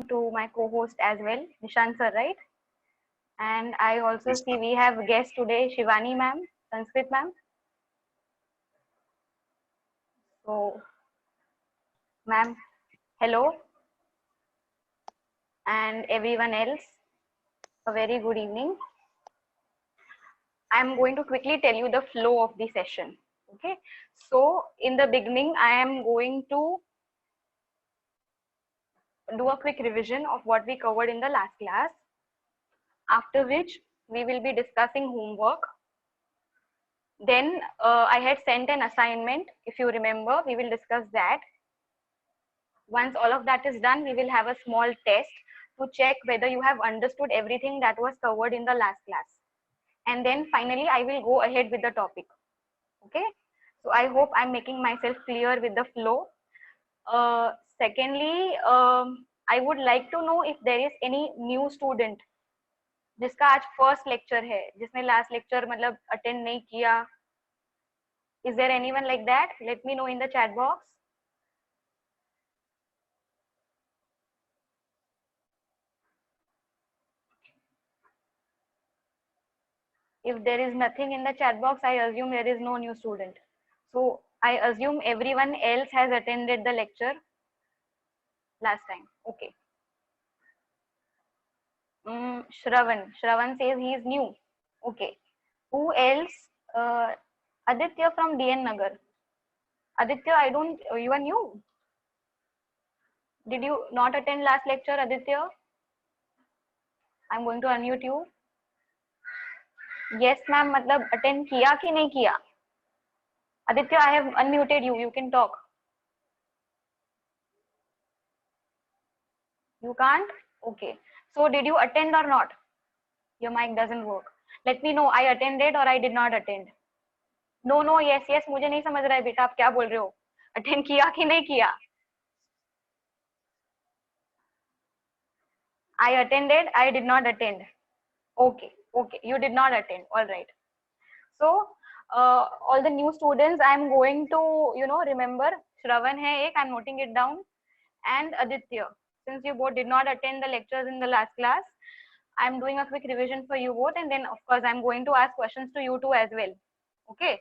to my co-host as well, Nishant sir, right? And I also see we have a guest today, Shivani ma'am, Sanskrit ma'am. So, ma'am, hello, and everyone else, a very good evening. I'm going to quickly tell you the flow of the session. Okay, so in the beginning, I am going to do a quick revision of what we covered in the last class, after which we will be discussing homework. Then I had sent an assignment. If you remember, we will discuss that. Once all of that is done, we will have a small test to check whether you have understood everything that was covered in the last class. And then finally, I will go ahead with the topic. Okay. So I hope I'm making myself clear with the flow. Secondly, I would like to know if there is any new student जिसका आज first lecture है, जिसने last lecture मतलब attend नहीं किया. Is there anyone like that? Let me know in the chat box. If there is nothing in the chat box, I assume there is no new student. So I assume everyone else has attended the lecture last time. Okay. Shravan says he is new. Okay. Who else? Aditya from DN Nagar. Aditya, you are new. Did you not attend last lecture, Aditya? I'm going to unmute you. Yes, ma'am. मतलब attend किया कि नहीं किया? Aditya, I have unmuted you. You can talk. You can't? Okay. So did you attend or not? Your mic doesn't work. Let me know. I attended or I did not attend. No, no, yes, yes. मुझे नहीं समझ रहा है बेटा आप क्या बोल रहे हो. Attend किया कि नहीं किया? I attended. I did not attend. Okay, okay. You did not attend. All right. So all the new students, I am going to remember. Shravan hai ek. I'm noting it down. And Aditya. Since you both did not attend the lectures in the last class, I'm doing a quick revision for you both, and then of course I'm going to ask questions to you too as well. Okay.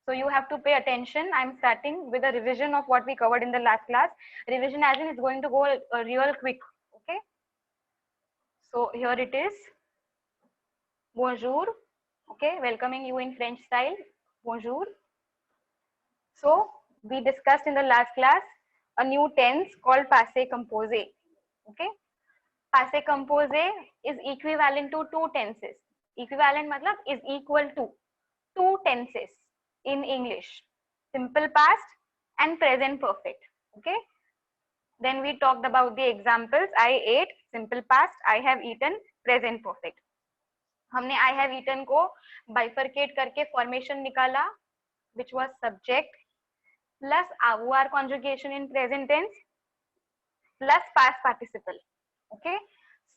So you have to pay attention. I'm starting with a revision of what we covered in the last class. Revision as in it's going to go real quick. Okay. So here it is. Bonjour. Okay, welcoming you in French style. Bonjour. So we discussed in the last class a new tense called passé composé. Okay. Passé composé is equivalent to two tenses. Equivalent matlab is equal to two tenses in English. Simple past and present perfect. Okay. Then we talked about the examples. I ate, simple past. I have eaten, present perfect. हमने I have eaten को bifurcate करके formation निकाला, which was subject plus avoir conjugation in present tense plus past participle. Okay.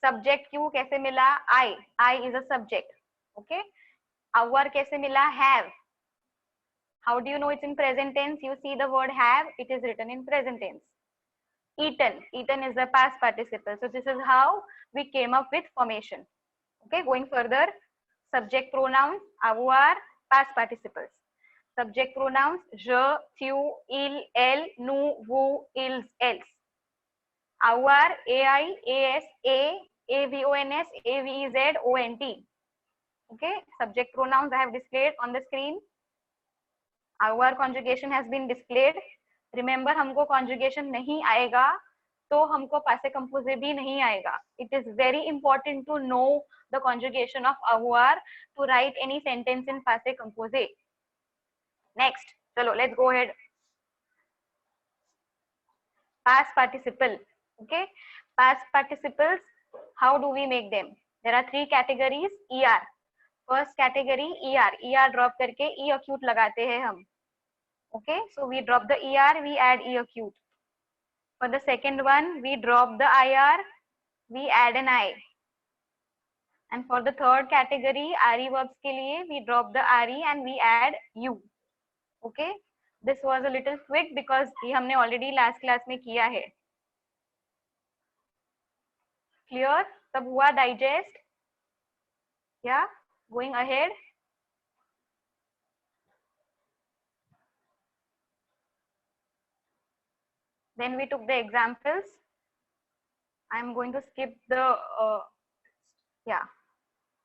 Subject क्यों कैसे मिला? I is a subject. Okay. Avoir कैसे मिला? Have. How do you know it's in present tense? You see the word have, it is written in present tense. Eaten is the past participle. So this is how we came up with formation. Okay, going further, subject pronouns, avoir, past participles. Subject pronouns, je, tu, il, elle, nous, vous, ils, elles. Avoir, ai, as, a, avons, avez, ont. Okay, subject pronouns I have displayed on the screen. Our conjugation has been displayed. Remember, हमको conjugation नहीं आएगा तो हमको passé composé भी नहीं आएगा. It is very important to know the conjugation of avoir to write any sentence in passé composé. Next, चलो let's go ahead. Past participle. Okay, past participles. How do we make them? There are three categories. ER. First category ER. ER drop करके E acute लगाते हैं हम. Okay, so we drop the ER, we add E acute. For the second one, we drop the IR, we add an I. And for the third category, RE verbs के लिए, we drop the RE and we add U. Okay, this was a little quick because ये हमने already last class में किया है. Clear? सब हुआ digest? Yeah, going ahead. Then we took the examples. I'm going to skip the yeah,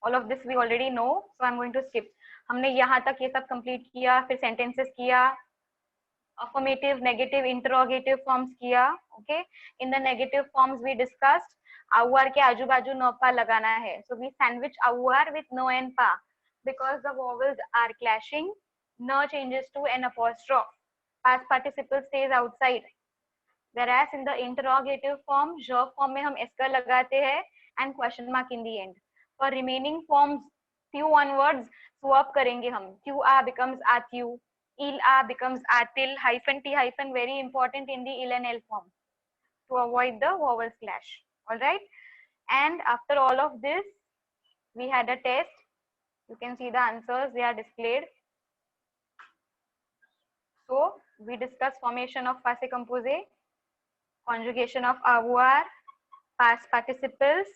all of this we already know, so I'm going to skip. हमने यहाँ तक ये सब complete किया, फिर sentences किया, affirmative, negative, interrogative forms किया. Okay, in the negative forms we discussed आउआर के आजू बाजू न पा लगाना है. So we sandwich आउआर with no and pa because the vowels are clashing. No changes to an apostrophe. Past participle stays outside. Whereas in the interrogative form, verb form में हम esker लगाते हैं and question mark in the end. For remaining forms, few onwards swap करेंगे हम. QA becomes ATU, ILA becomes ATIL, hyphen T hyphen very important in the IL and L form to avoid the vowels clash. All right. And after all of this, we had a test. You can see the answers, they are displayed. So we discussed formation of passé composé, conjugation of avoir, past participles,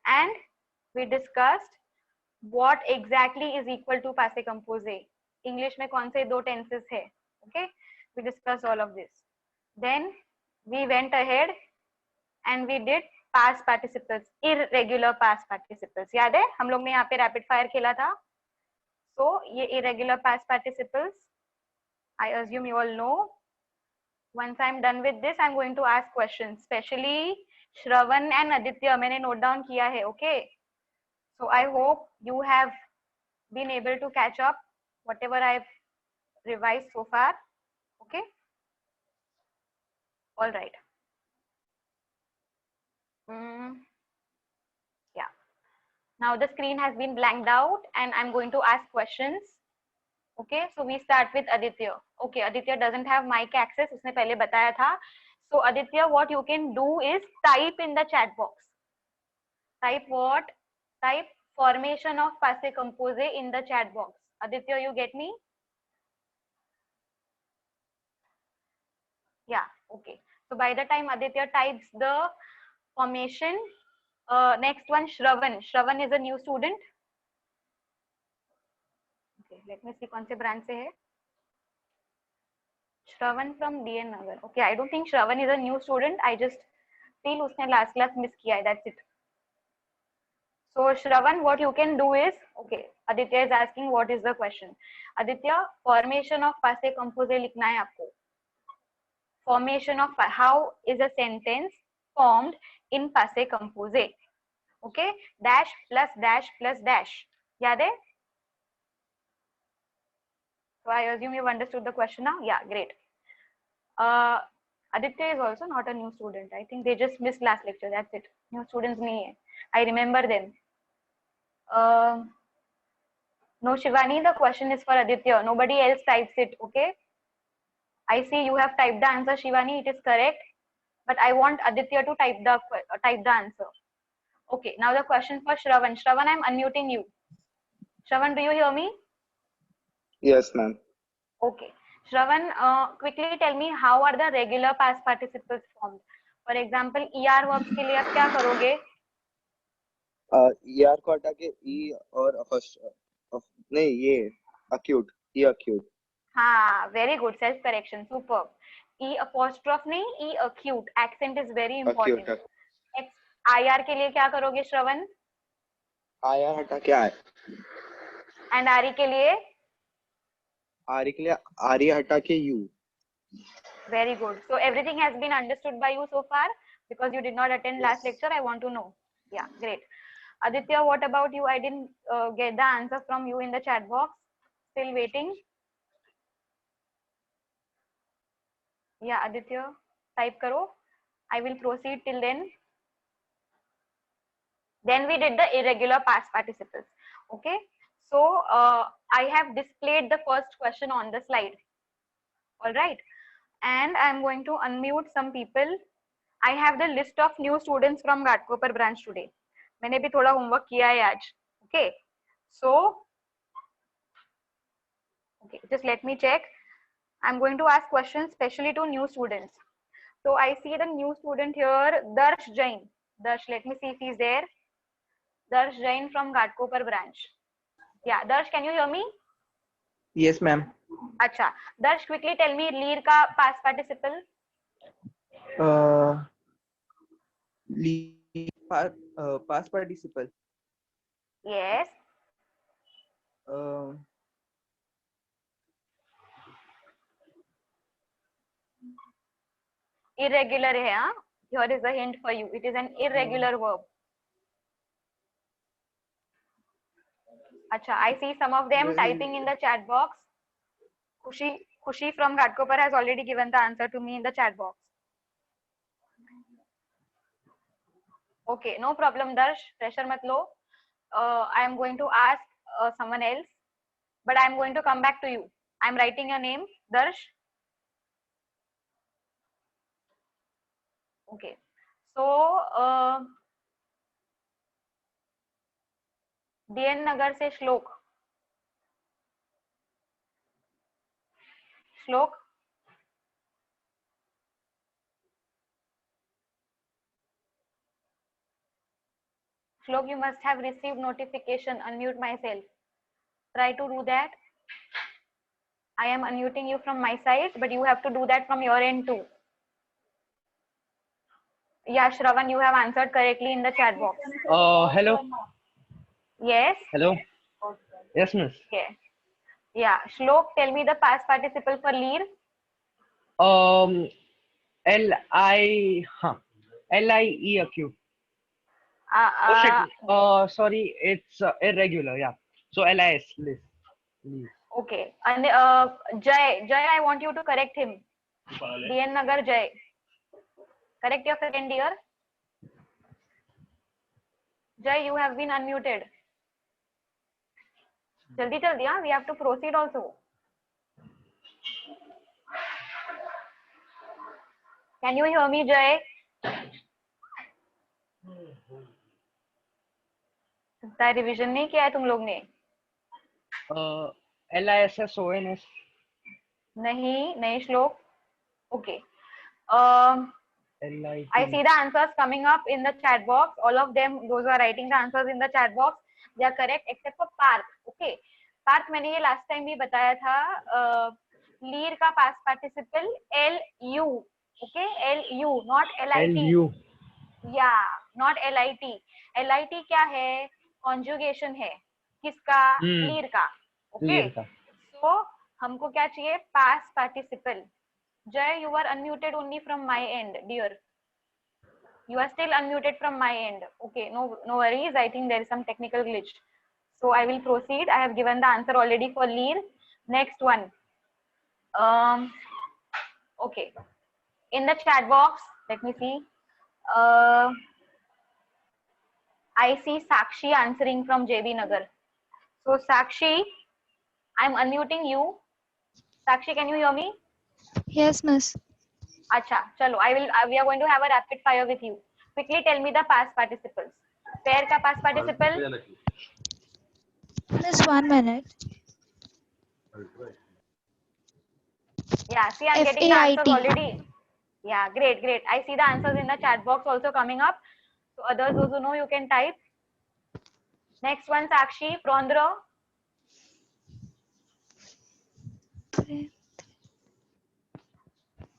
and we discussed what exactly is equal to passé composé. English में कौन से दो tenses है? Okay, we discussed all of this. Then we went ahead and we did past participles, irregular past participles. याद है हम लोग ने यहाँ पे rapid fire खेला था. So ये irregular past participles, I assume you all know. Once I'm done with this, I'm going to ask questions, especially Shravan and Aditya. मैंने note down किया है, okay? So I hope you have been able to catch up whatever I've revised so far, okay? All right. Yeah. Now the screen has been blanked out and I'm going to ask questions. Okay, so we start with Aditya. Okay, Aditya doesn't have mic access, उसने पहले बताया था. So Aditya, what you can do is type in the chat box. Type what? Type formation of passé composé in the chat box. Aditya, you get me? Yeah, okay. So by the time Aditya types the formation, next one, Shravan. Shravan is a new student. Okay, let me see कौन से branch से है. Shravan from DN Nagar. Okay, I don't think Shravan is a new student. I just feel उसने last class miss किया है. That's it. So Shravan, what you can do is, okay, Aditya is asking what is the question. Aditya, formation of passé composé लिखना है आपको. Formation of, how is a sentence formed in passé composé? Okay, dash plus dash plus dash. याद है? So I assume you've understood the question now. Yeah, great. Aditya is also not a new student. I think they just missed last lecture. That's it. New students नहीं है. I remember them. No, Shivani, the question is for Aditya. Nobody else types it. Okay. I see you have typed the answer, Shivani. It is correct, but I want Aditya to type the answer. Okay. Now the question for Shravan. Shravan, I'm unmuting you. Shravan, do you hear me? Yes, ma'am. Okay. Shravan, quickly tell me how are the regular past participles formed? For example, ER verbs के लिए आप क्या करोगे? ER को हटा के E और नहीं ये acute, E acute. हाँ, very good, self correction, superb. E apostrophe नहीं, E acute. Accent is very important. Acute. IR के लिए क्या करोगे श्रवण? IR हटा के I. And RE के लिए? RE के लिए RE हटा के U. Very good. So everything has been understood by you so far because you did not attend last lecture. I want to know. Yeah, great. Aditya, what about you? I didn't get the answer from you in the chat box. Still waiting. Yeah, Aditya, type karo. I will proceed till then. Then we did the irregular past participles. Okay. So I have displayed the first question on the slide. All right. And I'm going to unmute some people. I have the list of new students from Ghatkopar branch today. मैंने भी थोड़ा homework किया है आज. Okay. So, okay, just let me check. I'm going to ask questions specially to new students. So I see the new student here, Darsh Jain. Darsh, let me see if he's there. Darsh Jain from Ghatkopar branch. Yeah, Darsh, can you hear me? Yes, ma'am. Acha. Darsh, quickly tell me leer ka past participle. Past participle. Yes. Uh, Irregular hai, huh? Here is a hint for you. It is an irregular verb. Acha, I see some of them typing in the chat box. Khushi from Ghatkopar has already given the answer to me in the chat box. Okay, no problem, Darsh. Pressure mat lo. I am going to ask someone else, but I am going to come back to you. I am writing your name, Darsh. Okay. So, DN Nagar से श्लोक. श्लोक. Shlok, you must have received notification. Unmute myself. Try to do that. I am unmuting you from my side, but you have to do that from your end too. Yeah, Shravan, you have answered correctly in the chat box. Hello. Yes. Hello. Yes, miss. Okay. Yeah, Shlok, tell me the past participle for leer. L-I-E acute. Sorry, it's irregular. Yeah. So L-I-S. List. Okay. And Jay, I want you to correct him. DN Nagar Jay. Correct your second year. Jay, you have been unmuted. Jaldi, yeah? We have to proceed also. Can you hear me, Jay? Revision नहीं किया है तुम लोग ने? LISSONS. नहीं श्लोक. Okay. I see the answers coming up in the chat box. All of them, those who are writing the answers in the chat box, they are correct except for Parth. Okay. Parth, मैंने ये last time भी बताया था. Leer का past participle LU. Okay, LU, not LIT. LU. Yeah, not LIT. LIT क्या है? Conjugation है. किसका? Leer का. Okay. So हमको क्या चाहिए? Past participle. Jay, you are unmuted only from my end, dear. You are still unmuted from my end. Okay, no worries. I think there is some technical glitch. So I will proceed. I have given the answer already for leer. Next one. Okay. In the chat box, let me see. I see Sakshi answering from JB Nagar. So Sakshi, I'm unmuting you. Sakshi, can you hear me? Yes, miss. Acha, chalo. We are going to have a rapid fire with you. Quickly tell me the past participles. Pair ka past participle. Miss, 1 minute. Yeah, see, I'm getting the answers already. Yeah, great. I see the answers in the chat box also coming up. So others, those who know, you can type. Next one, Sakshi, Prondra.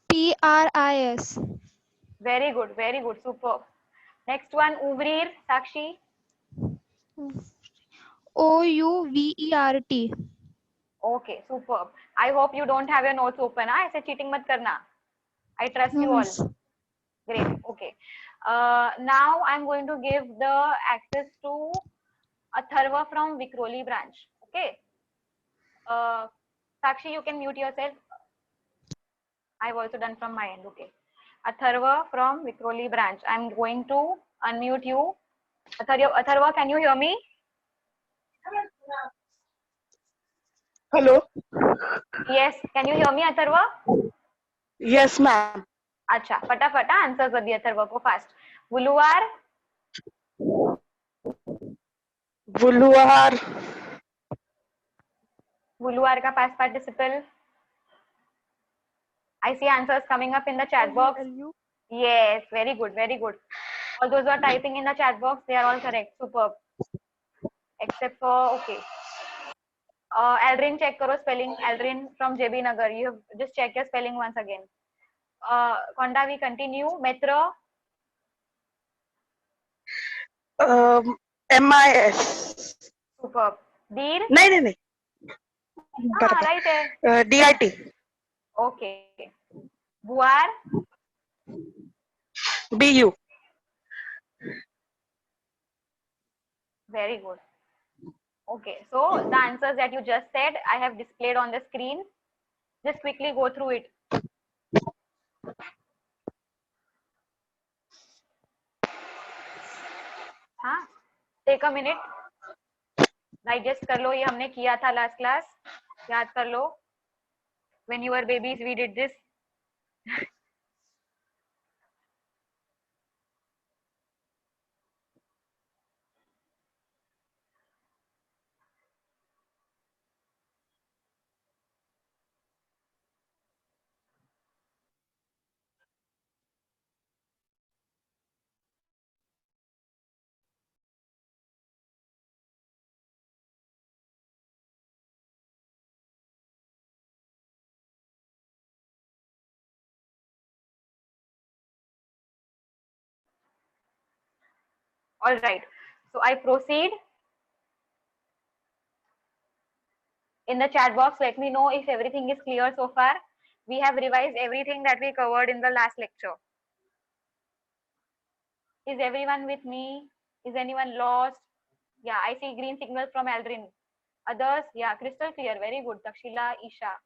PRIS. Very good, superb. Next one, Uvrir, Sakshi. OUVERT. Okay, superb. I hope you don't have your notes open. ऐसे cheating मत करना. I trust you all. Great. Okay. Now I'm going to give the access to Atharva from Vikhroli branch. Okay. Sakshi, you can mute yourself. I've also done from my end. Okay. Atharva from Vikhroli branch. I'm going to unmute you. Atharva, can you hear me? Hello. Yes. Can you hear me, Atharva? Yes, ma'am. Acha, फटाफट answer कर दिया अथर्व को fast. बुलुआर. बुलुआर का past participle. I see answers coming up in the chat box. Yes, very good. All those who are typing in the chat box, they are all correct. Superb. Except for, okay. Aldrin, check karo spelling. Aldrin from JB Nagar. You have just check your spelling once again. Konda, we continue. Metro. MIS. Superb. Deer. नहीं हाँ, right है. DIT. Okay. Buar. BU. Very good. Okay, so the answers that you just said, I have displayed on the screen. Just quickly go through it. हाँ, take a minute. Digest कर लो, ये हमने किया था last class. याद कर लो. When you were babies, we did this. All right. So I proceed. In the chat box, let me know if everything is clear so far. We have revised everything that we covered in the last lecture. Is everyone with me? Is anyone lost? Yeah, I see green signal from Aldrin. Others, yeah, crystal clear. Very good. Takshila, Isha.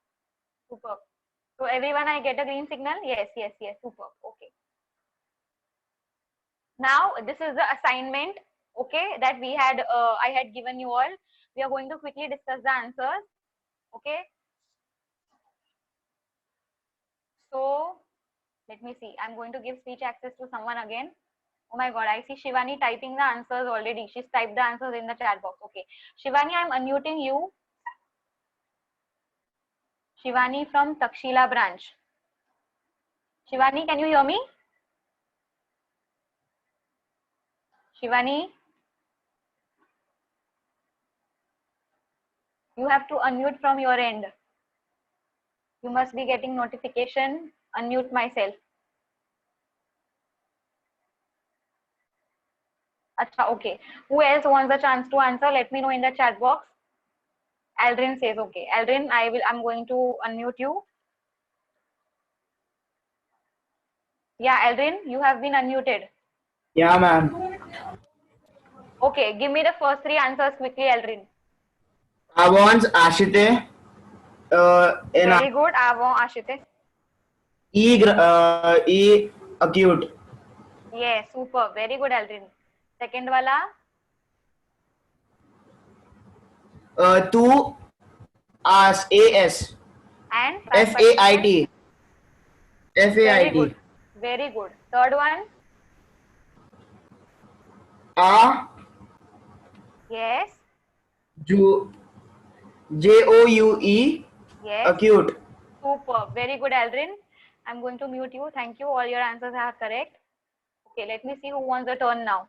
Super. So everyone, I get a green signal? Yes, yes, yes. Super. Okay. Now this is the assignment, okay, that we had I had given you all. We are going to quickly discuss the answers. Okay. So let me see. I'm going to give speech access to someone again. Oh my god, I see Shivani typing the answers already. She's typed the answers in the chat box. Okay. Shivani, I'm unmuting you. Shivani from Takshila branch. Shivani, can you hear me? Shivani, you have to unmute from your end. You must be getting notification. Unmute myself. Acha, okay. Who else wants a chance to answer? Let me know in the chat box. Aldrin says okay. Aldrin, I'm going to unmute you. Yeah, Aldrin, you have been unmuted. Yeah, ma'am. Okay, give me the first three answers quickly, Aldrin. Avon's Ashite. Very good. Avon, Ashite. E acute. Yeah, super. Very good, Aldrin. Second wala. Two AS. And FAIT. Very good. Very good. Third one. Yes. JOUE. Yes. Acute. Super. Very good, Aldrin. I'm going to mute you. Thank you. All your answers are correct. Okay, let me see who wants a turn now.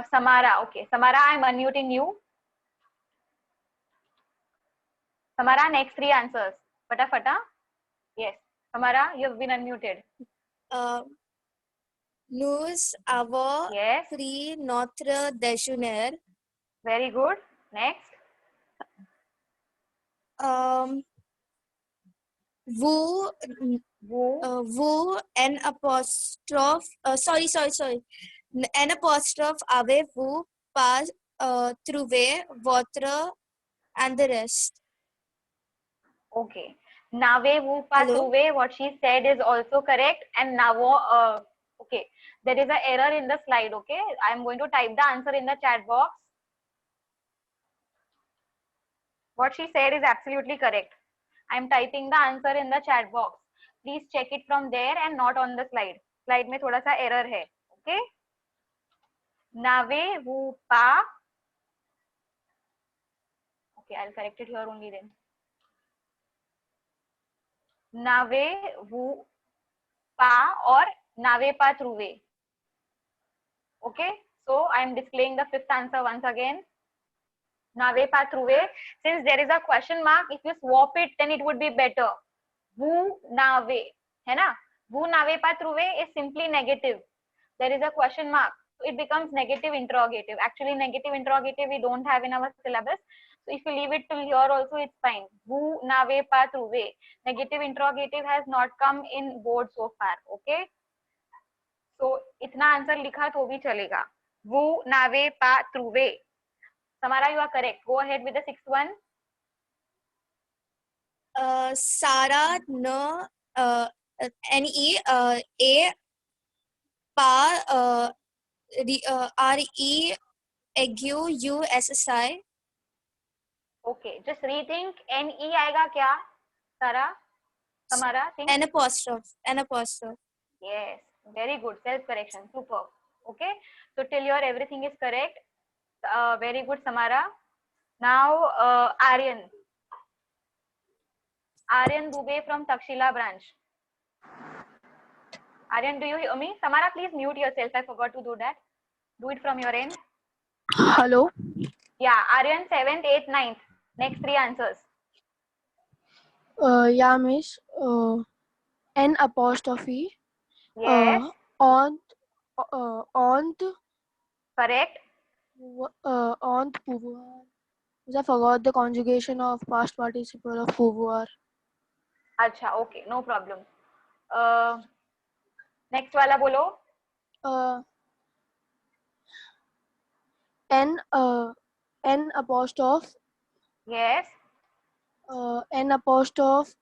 Samara. Okay, Samara, I'm unmuting you. Samara, next three answers. Fata fata. Yes. Samara, you have been unmuted. Nous avons Yes. pris notre déjeuner. Very good. Next. Vous an apostrophe. Sorry. An apostrophe avez-vous pas trouvé votre and the rest. Okay. Nave vu pas Hello? trouvé. What she said is also correct. And navo. Okay. There is an error in the slide. Okay. I am going to type the answer in the chat box. What she said is absolutely correct. I am typing the answer in the chat box. Please check it from there and not on the slide. Slide में थोड़ा सा error है. Okay. Nave vu pas. Okay, I'll correct it here only then. Nave vu pas or nave pas trouvé. Okay, so I am displaying the fifth answer once again. Nave pa truve. Since there is a question mark, if you swap it, then it would be better. Vu nave, है ना? Vu nave pa truve is simply negative. There is a question mark, so it becomes negative interrogative. Actually, negative interrogative we don't have in our syllabus. So if you leave it till here also, it's fine. Vu nave pa truve. Negative interrogative has not come in board so far. Okay. So इतना answer लिखा तो भी चलेगा. Vu nave pa truve. Samara, you are correct. Go ahead with the sixth one. Sara no ne a pa re agu ussi. Okay, just rethink. Ne आएगा क्या? Sara, Samara, think. An apostrophe. Yes, very good. Self correction. Super. Okay, so till here everything is correct. Very good, Samara. Now Aryan Dubey from Takshila branch. Aryan, do you hear me? Samara, please mute yourself. I forgot to do that. Do it from your end. Hello. Yeah, Aryan 7th, 8th, 9th. Next three answers. Yeah, miss. N apostrophe. Yes, On. correct. On pouvoir. I forgot the conjugation of past participle of pouvoir. Acha, okay, no problem. Next वाला बोलो. N apostrophe. Yes. N apostrophe.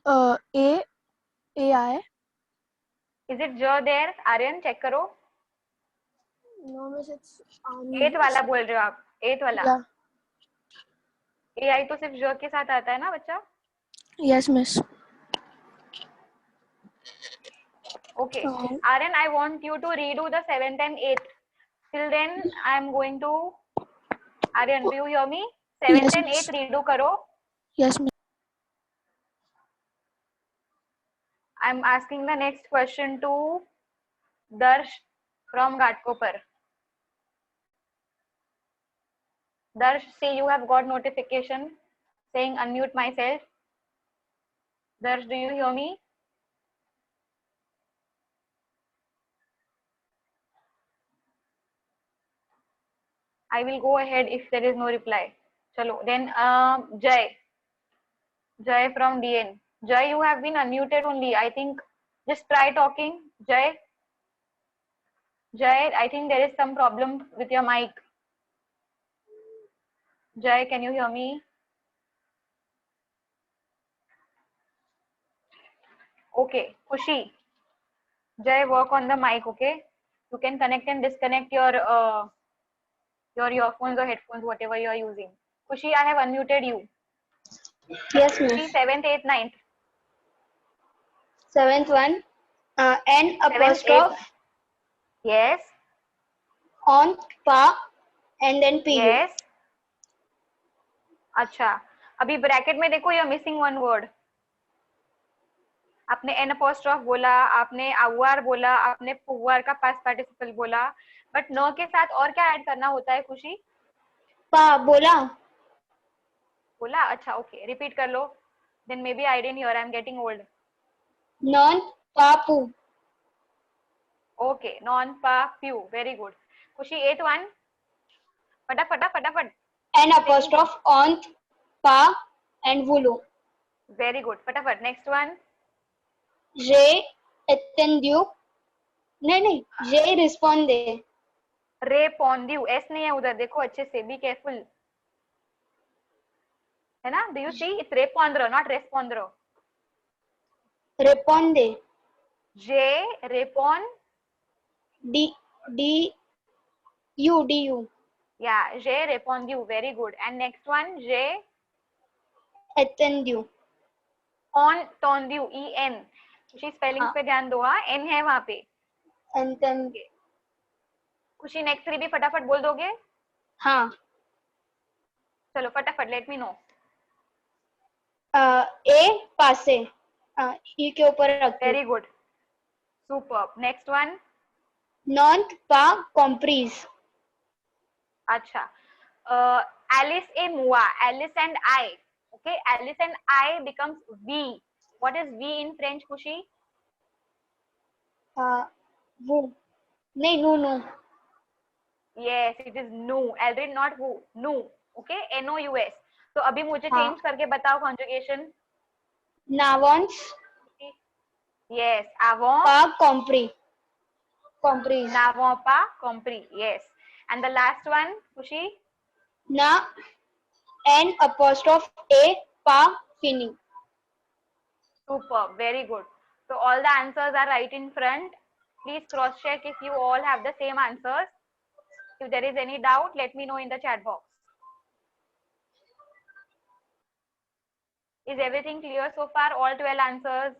AI. Is it jo there? Aryan, check करो. No, miss, it's 8th वाला बोल रहे हो आप? 8th वाला. Yeah. AI तो सिर्फ जो के साथ आता है ना बच्चा? Yes, miss. Okay. Aryan, I want you to redo the 7th and 8th. Till then, I am going to. Aryan, do you hear me? 7th Yes, and miss. 8th redo करो. Yes, miss. I am asking the next question to Darsh from Ghatkopar. Darsh, say you have got notification saying unmute myself. Darsh, do you hear me? I will go ahead if there is no reply. Chalo. Then Jai from DN. Jai, you have been unmuted only. I think just try talking. Jai, I think there is some problem with your mic. Jai, can you hear me? Okay, Khushi. Jai, work on the mic, okay? You can connect and disconnect your earphones or headphones, whatever you are using. Khushi, I have unmuted you. Yes, Khushi, miss. 7th, 8th, 9th. 7th one. N 7th, apostrophe 8th. Yes. on pa and then pu. Yes. अच्छा, अभी bracket में देखो you're missing one word. आपने n apostrophe बोला, आपने our बोला, आपने poor का past participle बोला, बट न के साथ और क्या ऐड करना होता है खुशी? Pa बोला. बोला, अच्छा, ओके, रिपीट कर लो. Then maybe I didn't hear. I'm getting old. Non pa pu. Okay, non pa pu. Very good. खुशी 8th one. फटाफट. N apostrophe on pa and vulu. Very good. फटाफट. Next one. Re attendu. नहीं re responde. Respondu. S नहीं है उधर, देखो अच्छे से. Be careful. है ना? Do you see? It's respondre, not respondre. Responde. Je répond. Du. Yeah, j'ai répondu. Very good. And next one, j'ai attendu. entendu. En. खुशी स्पेलिंग पे ध्यान दो. हाँ, n है वहाँ पे. Entendu. खुशी नेक्स्ट 3 भी फटाफट बोल दोगे? हाँ. चलो फटाफट. Late me no. ए पासे. ई के ऊपर रख. Very good. Super. Next one. Not pas compris. Acha. Alice a mua. Alice and I. Okay, Alice and I becomes we. What is we in French, Kushi? Vous. नहीं, no. Yes, it is nous. Aldrin, not who. Nous. Okay, NOUS. तो अभी मुझे हाँ. Change करके बताओ conjugation. N'avons Yes, avons pas compris. Compris. n'avons pas compris. Yes. And the last one, Kushi? Na N apostrophe A pas fini. Super, very good. So all the answers are right in front. Please cross check if you all have the same answers. If there is any doubt, let me know in the chat box. Is everything clear so far? All 12 answers?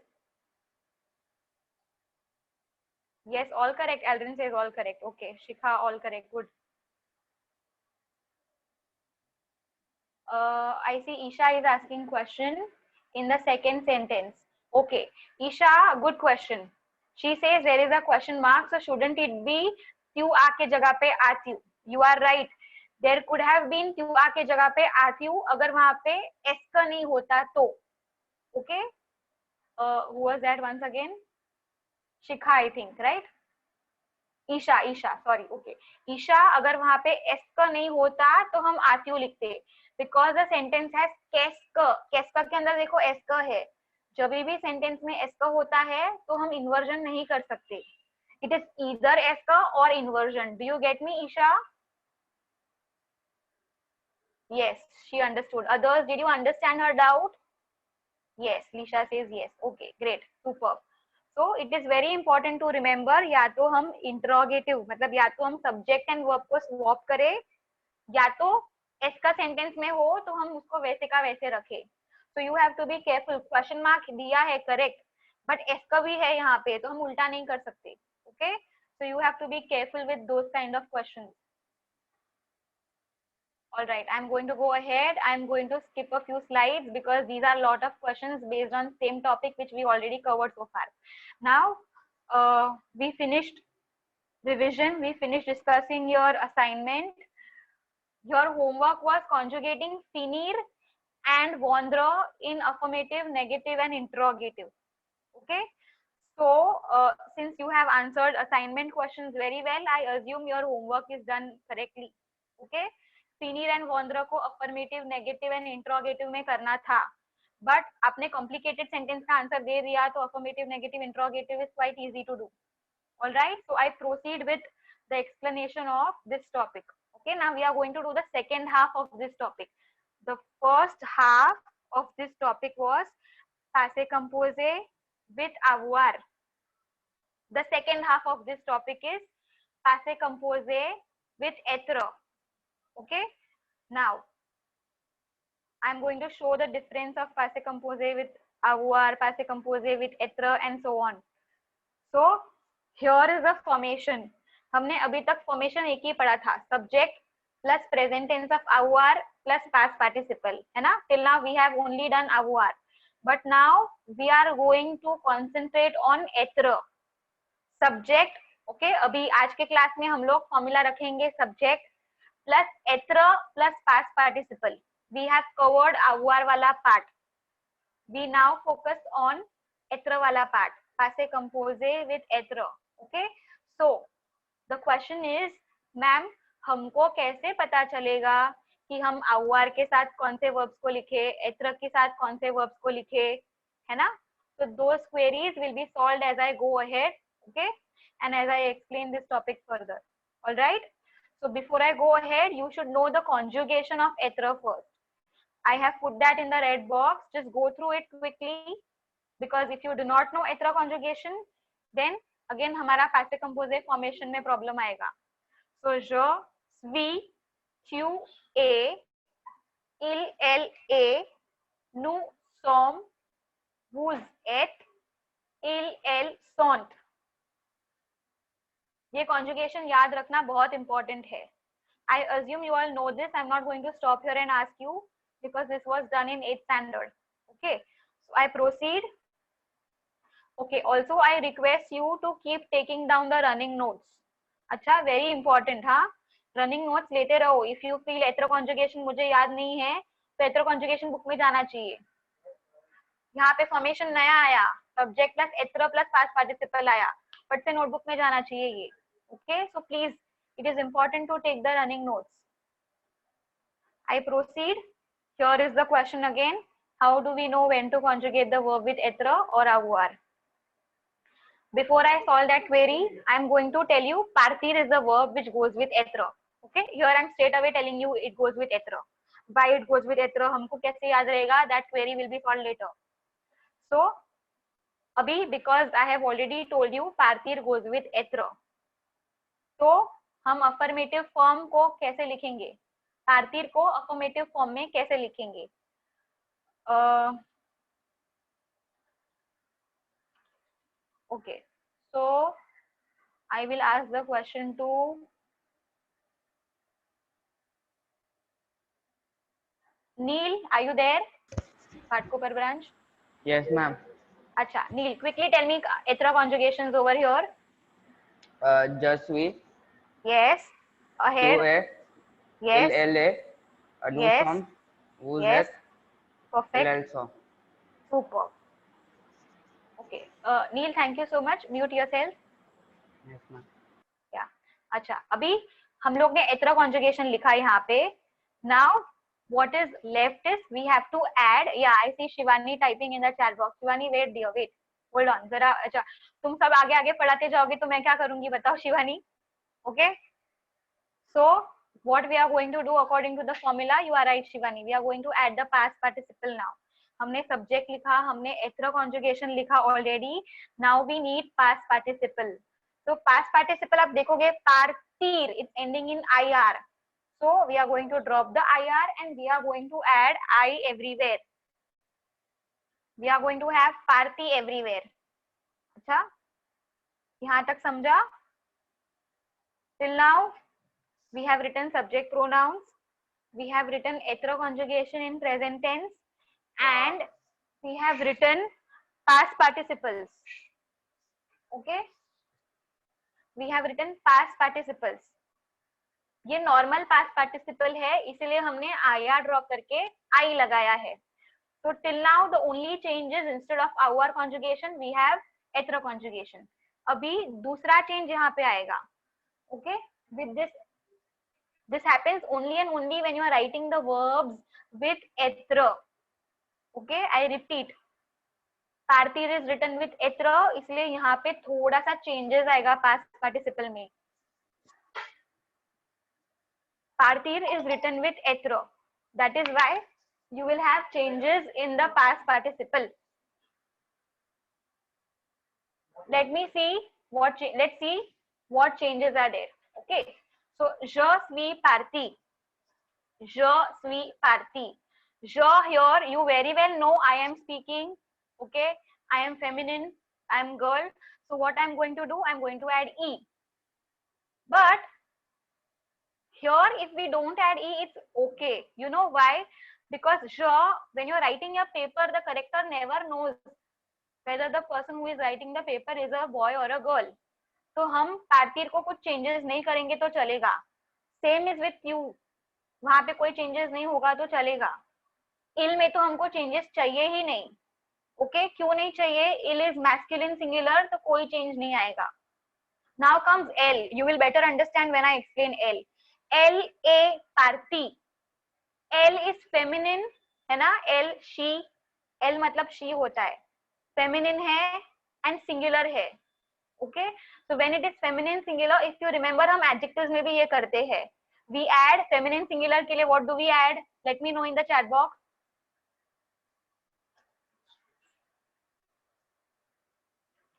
Yes, all correct. Aldrin says all correct. Okay, Shikha, all correct. Good. I see Isha is asking question in the second sentence. Okay, Isha, good question. She says there is a question mark, so shouldn't it be tu aake jagah pe aati hu? You are right. There could have been tu aake jagah pe aati hu agar wahan pe s ka nahi hota to. Okay. Who was that once again? Shikha, I think, right? Isha sorry okay Isha अगर वहां पे S का नहीं होता तो हम आती लिखते बिकॉज द सेंटेंस हैज केस्का के अंदर देखो एस का है जब भी सेंटेंस में एस का होता है तो हम इन्वर्जन नहीं कर सकते इट इज ईदर एस का और inversion do you get me Isha yes she understood others did you understand her doubt yes Lisha says yes okay great super so it is very important to remember या तो हम interrogative मतलब या तो हम subject and verb को swap करें या तो s का sentence में हो तो हम उसको वैसे का वैसे रखें so you have to be careful question mark दिया है correct but s का भी है यहाँ पे तो हम उल्टा नहीं कर सकते okay so you have to be careful with those kind of questions. All right, I'm going to go ahead. I'm going to skip a few slides because these are a lot of questions based on same topic which we already covered so far. Now, we finished revision. We finished discussing your assignment. Your homework was conjugating finir and vondra in affirmative, negative, and interrogative. Okay. So, since you have answered assignment questions very well, I assume your homework is done correctly. Okay. फिनिर and वॉन्ड्रा को affirmative negative and interrogative में करना था but आपने complicated sentence का answer दे दिया तो affirmative negative interrogative is quite easy to do alright so I proceed with the explanation of this topic okay now we are going to do the second half of this topic the first half of this topic was passé composé with avoir the second half of this topic is passé composé with être. Okay, now I'm going to show the difference of passé composé with avoir, passé composé with être and so on. So here is the formation. हमने अभी तक formation एक ही पढ़ा था subject plus present tense of avoir plus past participle है ना till now we have only done avoir but now we are going to concentrate on être subject. Okay, अभी आज के क्लास में हम लोग फॉर्मूला रखेंगे subject plus être plus past participle. We have covered avoir wala part. We now focus on être wala part. Passé composé with être. Okay. So the question is, ma'am, हमको कैसे पता चलेगा कि हम avoir के साथ कौन से verbs को लिखे, être के साथ कौन से verbs को लिखे, है ना? So those queries will be solved as I go ahead. Okay. And as I explain this topic further. All right. So before I go ahead, you should know the conjugation of être first. I have put that in the red box. Just go through it quickly because if you do not know être conjugation, then again हमारा passé composé formation में problem आएगा. So je, suis, tu es, il, elle est, nous sommes, vous êtes, il, elle sont. ये conjugation याद रखना बहुत important है. I assume you all know this. I'm not going to stop here and ask you because this was done in 8th standard. Okay, so I proceed. Okay, also I request you to keep taking down the running notes. अच्छा, very important. हाँ, running notes लेते रहो। If you feel एथरो conjugation मुझे याद नहीं है तो एथरो conjugation book में जाना चाहिए। यहाँ पे फॉर्मेशन नया आया, सब्जेक्ट प्लस एथरो प्लस पास्ट पार्टिसिपल आया, बट से नोटबुक में जाना चाहिए ये। Okay, so please it is important to take the running notes. I proceed. Here is the question again. How do we know when to conjugate the verb with etra or avoir? Before I solve that query, I am going to tell you partir is the verb which goes with etra. Okay, here I am straight away telling you it goes with etra. Why it goes with etra? हमको कैसे याद रहेगा? That query will be solved later. So, अभी because I have already told you partir goes with etra. तो हम affirmative form को कैसे लिखेंगे? पार्थिर को अफर्मेटिव फॉर्म में कैसे लिखेंगे? Okay, so I will ask the question to Neel. Are you there? Ghatkopar branch. Yes, ma'am. अच्छा, नील, क्विकली टेल मी एथरा conjugations over here. Just we. Yes, ahead. To a. Yes, LLA. Do Yes. some. Who's yes, that? perfect, Also. super. Okay, Neil, thank you so much. Mute yourself. Yes, ma'am. Yeah. अच्छा, अभी हम लोग ने एथरा conjugation लिखा यहाँ पे। Now what is left is we have to add. Yeah, I see Shivani typing in the chat box. Shivani, wait dear, wait, hold on जरा। अच्छा, तुम सब आगे आगे पढ़ाते जाओगे तो मैं क्या करूंगी बताओ Shivani? Okay, so what we are going to do according to the formula, you are right Shivani, we are going to add the past participle now. हमने सब्जेक्ट लिखा, हमने एथरा कॉन्जुगेशन लिखा already. Now we need past participle. तो past participle आप देखोगे पार्टीर, it's ending in IR, so we are going to drop the IR and we are going to add I everywhere. We are going to have party everywhere. अच्छा, यहाँ तक समझा? Till now we have written subject pronouns, we have written etra conjugation in present tense, and we have written past participles. Okay, we have written past participles. ये normal past participle है, इसलिए हमने IR drop करके I लगाया है। So till now the only changes instead of our conjugation we have etra conjugation. अभी दूसरा change यहाँ पे आएगा। Okay, with this happens only and only when you are writing the verbs with etra. Okay, I repeat, partir is written with etra, इसलिए यहाँ पे थोड़ा सा changes आएगा past participle में। Partir is written with etra, that is why you will have changes in the past participle. Let's see what changes are there. Okay, so je suis parti, je suis parti. Je here you very well know I am speaking. Okay, I am feminine, I am girl, so what I am going to do, I am going to add E. But here if we don't add E, it's okay. You know why? Because when you're writing your paper, the corrector never knows whether the person who is writing the paper is a boy or a girl. तो हम पार्टिर को कुछ changes नहीं करेंगे तो चलेगा। Same is with you, वहां पे कोई चेंजेस नहीं होगा तो चलेगा। इल में तो हमको चेंजेस चाहिए ही नहीं। ओके, क्यों नहीं चाहिए? इल इज मैस्कुलिन सिंगुलर, तो कोई चेंज नहीं आएगा। Now comes L, you will better understand when I explain L. L A party, L is feminine है ना, एल शी, एल मतलब शी होता है, फेमिनिन है एंड सिंगुलर है। Okay, so when it is feminine singular, if you remember हम adjectives में भी ये करते हैं, वी ऐड फेमिनिन सिंगुलर के लिए what do we add? Let me know in the chat box.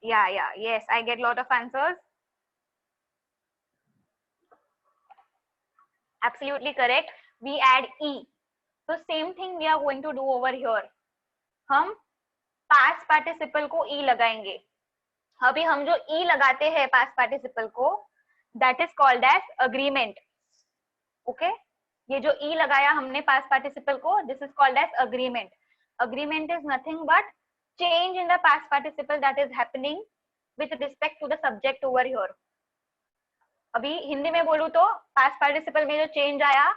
Yeah, yes, I get lot of answers. Absolutely correct, we add E. So same thing we are going to do over here. हम past participle को E लगाएंगे। अभी हम जो E लगाते हैं past participle को, that is called as agreement. Okay, ये जो E लगाया हमने past participle को, this is called as agreement. Agreement is nothing but change in the past participle that is happening with respect to the subject over here. अभी हिंदी में बोलूं तो past participle में जो चेंज आया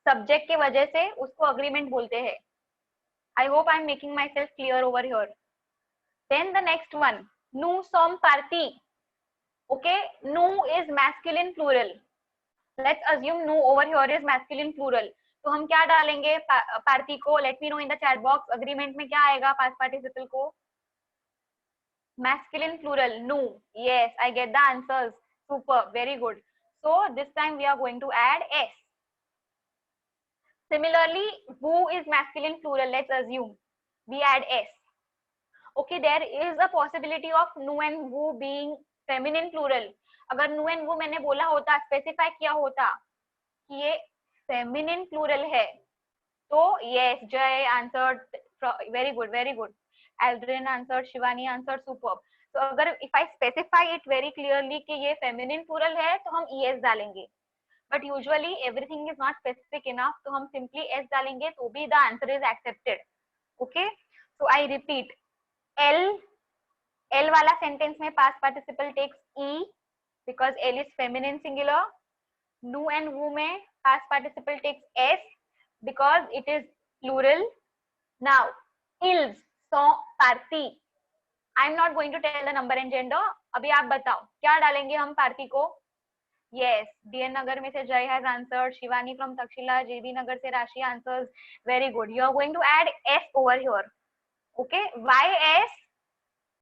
सब्जेक्ट के वजह से उसको अग्रीमेंट बोलते हैं. I hope I am making myself clear over here. Then the next one, नु सॉम पार्टी. ओके, नु is masculine plural. Let's assume नु over here is masculine plural. तो हम क्या डालेंगे पार्टी को? Let me know in the chat box. Agreement में क्या आएगा पास्ट पार्टिसिपल को? masculine plural, nu. Yes, I get the answers. Super, very good. So this time we are going to add s. Similarly, who is masculine plural? Let's assume we add s. Okay, there is a possibility of nu and who being feminine plural. अगर nu and who मैंने बोला होता, specify किया होता कि ये feminine plural है, तो yes, Jay answered. Very good, very good. Aldrin answered, Shivani answered, superb. तो अगर if I specify it very clearly कि ये feminine plural है तो हम es डालेंगे. But usually everything is not specific enough, तो हम simply s डालेंगे तो भी the answer is accepted. Okay? So I repeat, L वाला sentence में past participle takes e because L is feminine singular. Nu and who में past participle takes s because it is plural. Now, ils सौ पार्टी. I am not going to tell the number and gender. अभी आप बताओ क्या डालेंगे हम party को? यस, डीएन नगर में से Jay has answered, Shivani from Takshashila, JB Nagar से Rashi answers. Very good. You are going to add S over here. Okay, why S?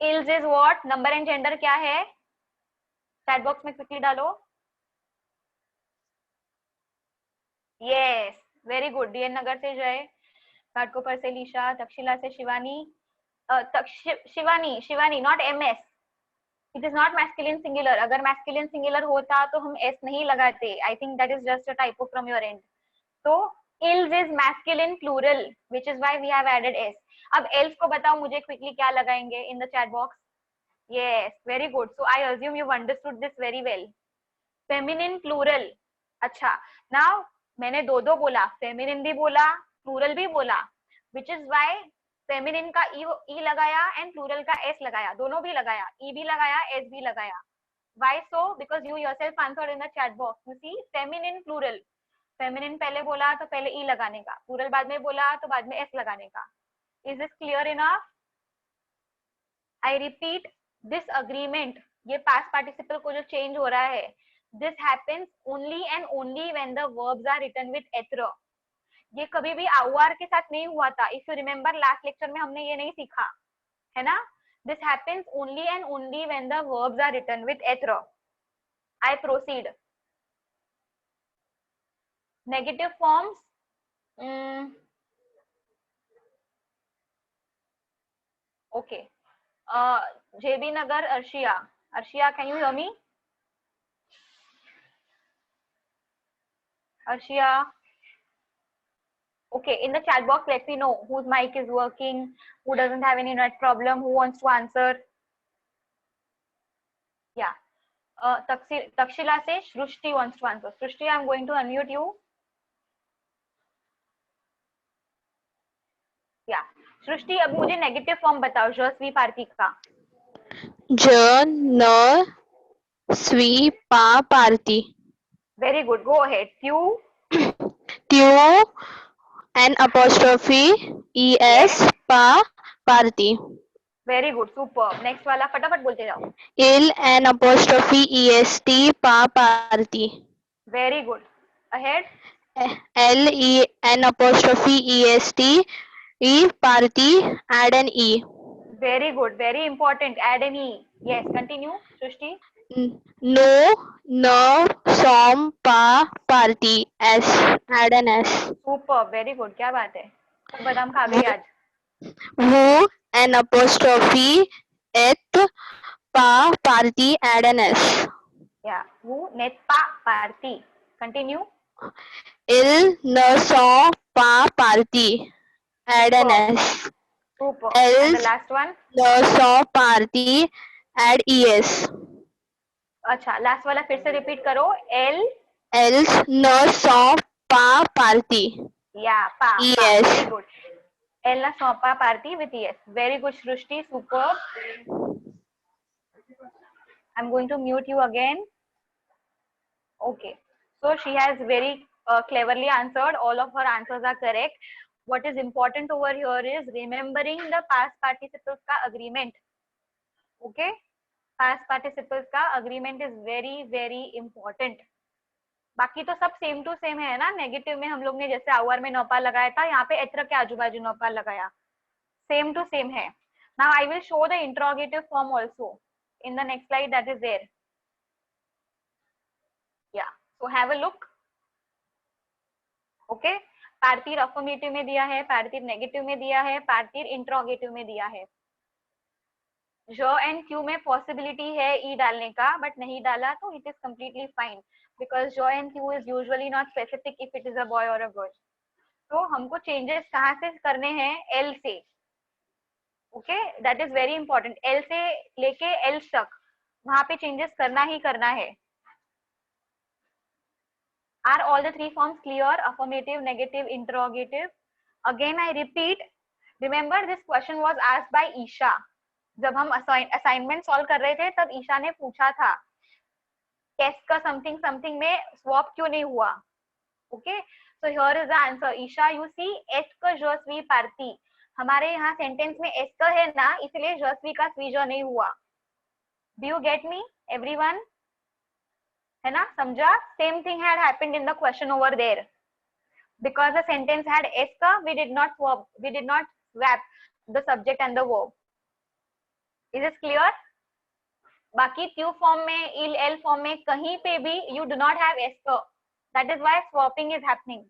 इल्स is what? Number and gender क्या है? चैट बॉक्स में क्विकली डालो. Yes, very good. DN Nagar से जय, घाटकोपर से लीशा, तक्षशिला से Shivani. Shivani not ms. It is not masculine singular. अगर masculine singular होता तो हम s नहीं लगाते. आई think that is just a typo from your end. तो इल्स is masculine plural which is why we have added s. अब एल्स को बताओ मुझे क्विकली क्या लगाएंगे in the chat box. Yes, very good. So I assume you understood this very well. Feminine plural. अच्छा, नाउ मैंने दो बोला, फेमिनिन भी बोला, प्लूरल भी बोला, which is why फेमिनिन का ई लगाया एंड प्लूरल का एस लगाया. दोनों भी लगाया, ई भी लगाया, एस भी लगाया. why so? because you yourself answered in the chat box. you see, feminine plural. Feminine पहले बोला तो पहले ई लगाने का, प्लूरल बाद में बोला तो बाद में एस लगाने का. is this clear enough? I repeat, this agreement, ये past participle को जो change हो रहा है, this happens only and only when the verbs are written with ether. ये कभी भी आर के साथ नहीं हुआ था. If you remember last lecture में हमने ये नहीं सीखा है ना. This happens only and only when the verbs are written with एथर. I proceed. Negative forms. Okay, JB Nagar, Arshia. Can you hear me? Arshia. Okay, in the chat box, let me know whose mic is working, who doesn't have any net problem, who wants to answer. Yeah. Takshila se Shrushti wants to answer. Shrushti, I'm going to unmute you. Yeah. Shrushti, अब मुझे negative form बताओ जस्वी party का. ज न स्वी पा party. Very good. Go ahead. ट्यू N apostrophe es पा party. Very good. Super. Next वाला फटाफट बोलते जाओ. इल N apostrophe est पा party. Very good. Ahead. L E N apostrophe est e party. Add an e. Very good. Very important. Add an e. Yes. Continue, Srushti. No, no, som pa party. S. Add an s. Super. Very good. क्या बात है. सब बादाम खा गई आज. Who N apostrophe et pa party. Add an s. Yeah. Who net pa party. Continue. Il no so pa party. Add an s. Super. Else, And the last one. no so party. Add es. अच्छा, last वाला फिर से repeat करो. L. Else no so pa party. Yeah, pa. Yes. Very good. L na so pa party with yes. Very good, Shrushti. Superb. I'm going to mute you again. Okay, so she has very cleverly answered. All of her answers are correct. What is important over here is remembering the past participles का agreement. Okay, past participles का agreement is very very important. बाकी तो सब same to same है ना. Negative में हम लोग ने जैसे आवर में नौपाल लगाया था, यहाँ पे एत्र के आजू बाजू नौपाल लगाया, सेम टू सेम है. Now I will show the interrogative form also in the next slide that is there. Yeah so have a look. Okay, पार्थिर अफर्मेटिव में दिया है, पार्थिर नेगेटिव में दिया है, पार्थिर इंट्रोगेटिव में दिया है. ज एंड क्यू में पॉसिबिलिटी है ई डालने का, बट नहीं डाला तो it is completely fine, because J and Q is usually not specific if it is a boy or a girl. तो हमको चेंजेस कहाँ से करने हैं? L से. Okay, that is very important. L से लेके L तक वहां पे चेंजेस करना ही करना है. Are all the three forms clear? Affirmative, negative, interrogative. Again I repeat, remember this question was asked by Isha. जब हम असाइनमेंट सॉल्व कर रहे थे तब ईशा ने पूछा था टेस्ट का समथिंग समथिंग में स्वैप क्यों नहीं हुआ. Okay, so here is the answer. Isha, you see एस का ज स्वी पार्टी, हमारे यहाँ सेंटेंस में एस का है ना, इसलिए ज स्वी का स्वी ज नहीं हुआ. Do you get me everyone? है ना, समझा? Same thing had happened in the question over there. Because the sentence had एस का, we did not swap the subject and the verb. Is it clear? बाकी क्यू फॉर्म में, इल एल फॉर्म में कहीं पे भी यू डू नॉट हैव एस का. That is why swapping is happening.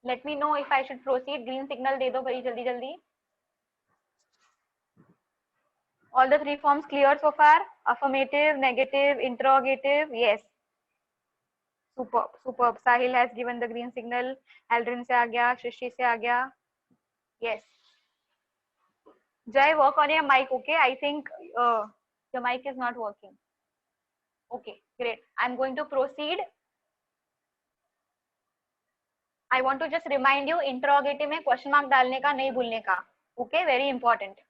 Let me know if I should proceed. Green signal दे दो भाई जल्दी जल्दी. All the three forms clear so far? Affirmative, negative, interrogative. Yes. Superb, superb. Sahil has given the green signal. Aldrin से आ गया, Shrishi से आ गया. Yes. Jai, work on your mic, okay? I think your mic is not working. Okay, great. I'm going to proceed. I want to just remind you, interrogative में question mark डालने का, नहीं भूलने का. Okay, very important.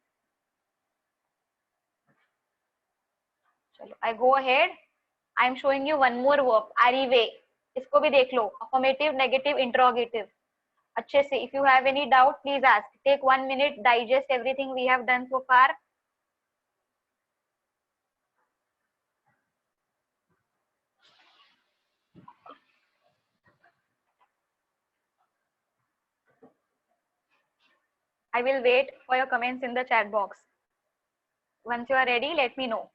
चलो, I go ahead. I am showing you one more verb, arrive. इसको भी देख लो. Affirmative, negative, interrogative. अच्छे से. If you have any doubt, please ask. Take 1 minute, digest everything we have done so far. I will wait for your comments in the chat box. Once you are ready, let me know.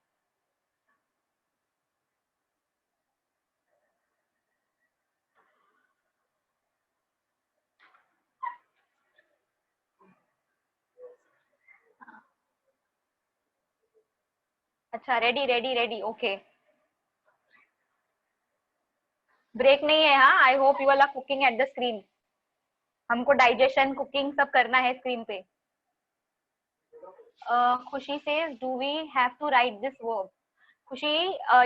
अच्छा, ready ready ready. Okay, break नहीं है. हाँ, I hope you are cooking at the screen. हमको digestion, cooking सब करना है screen पे. Khushi says, do we have to write this verb? Khushi,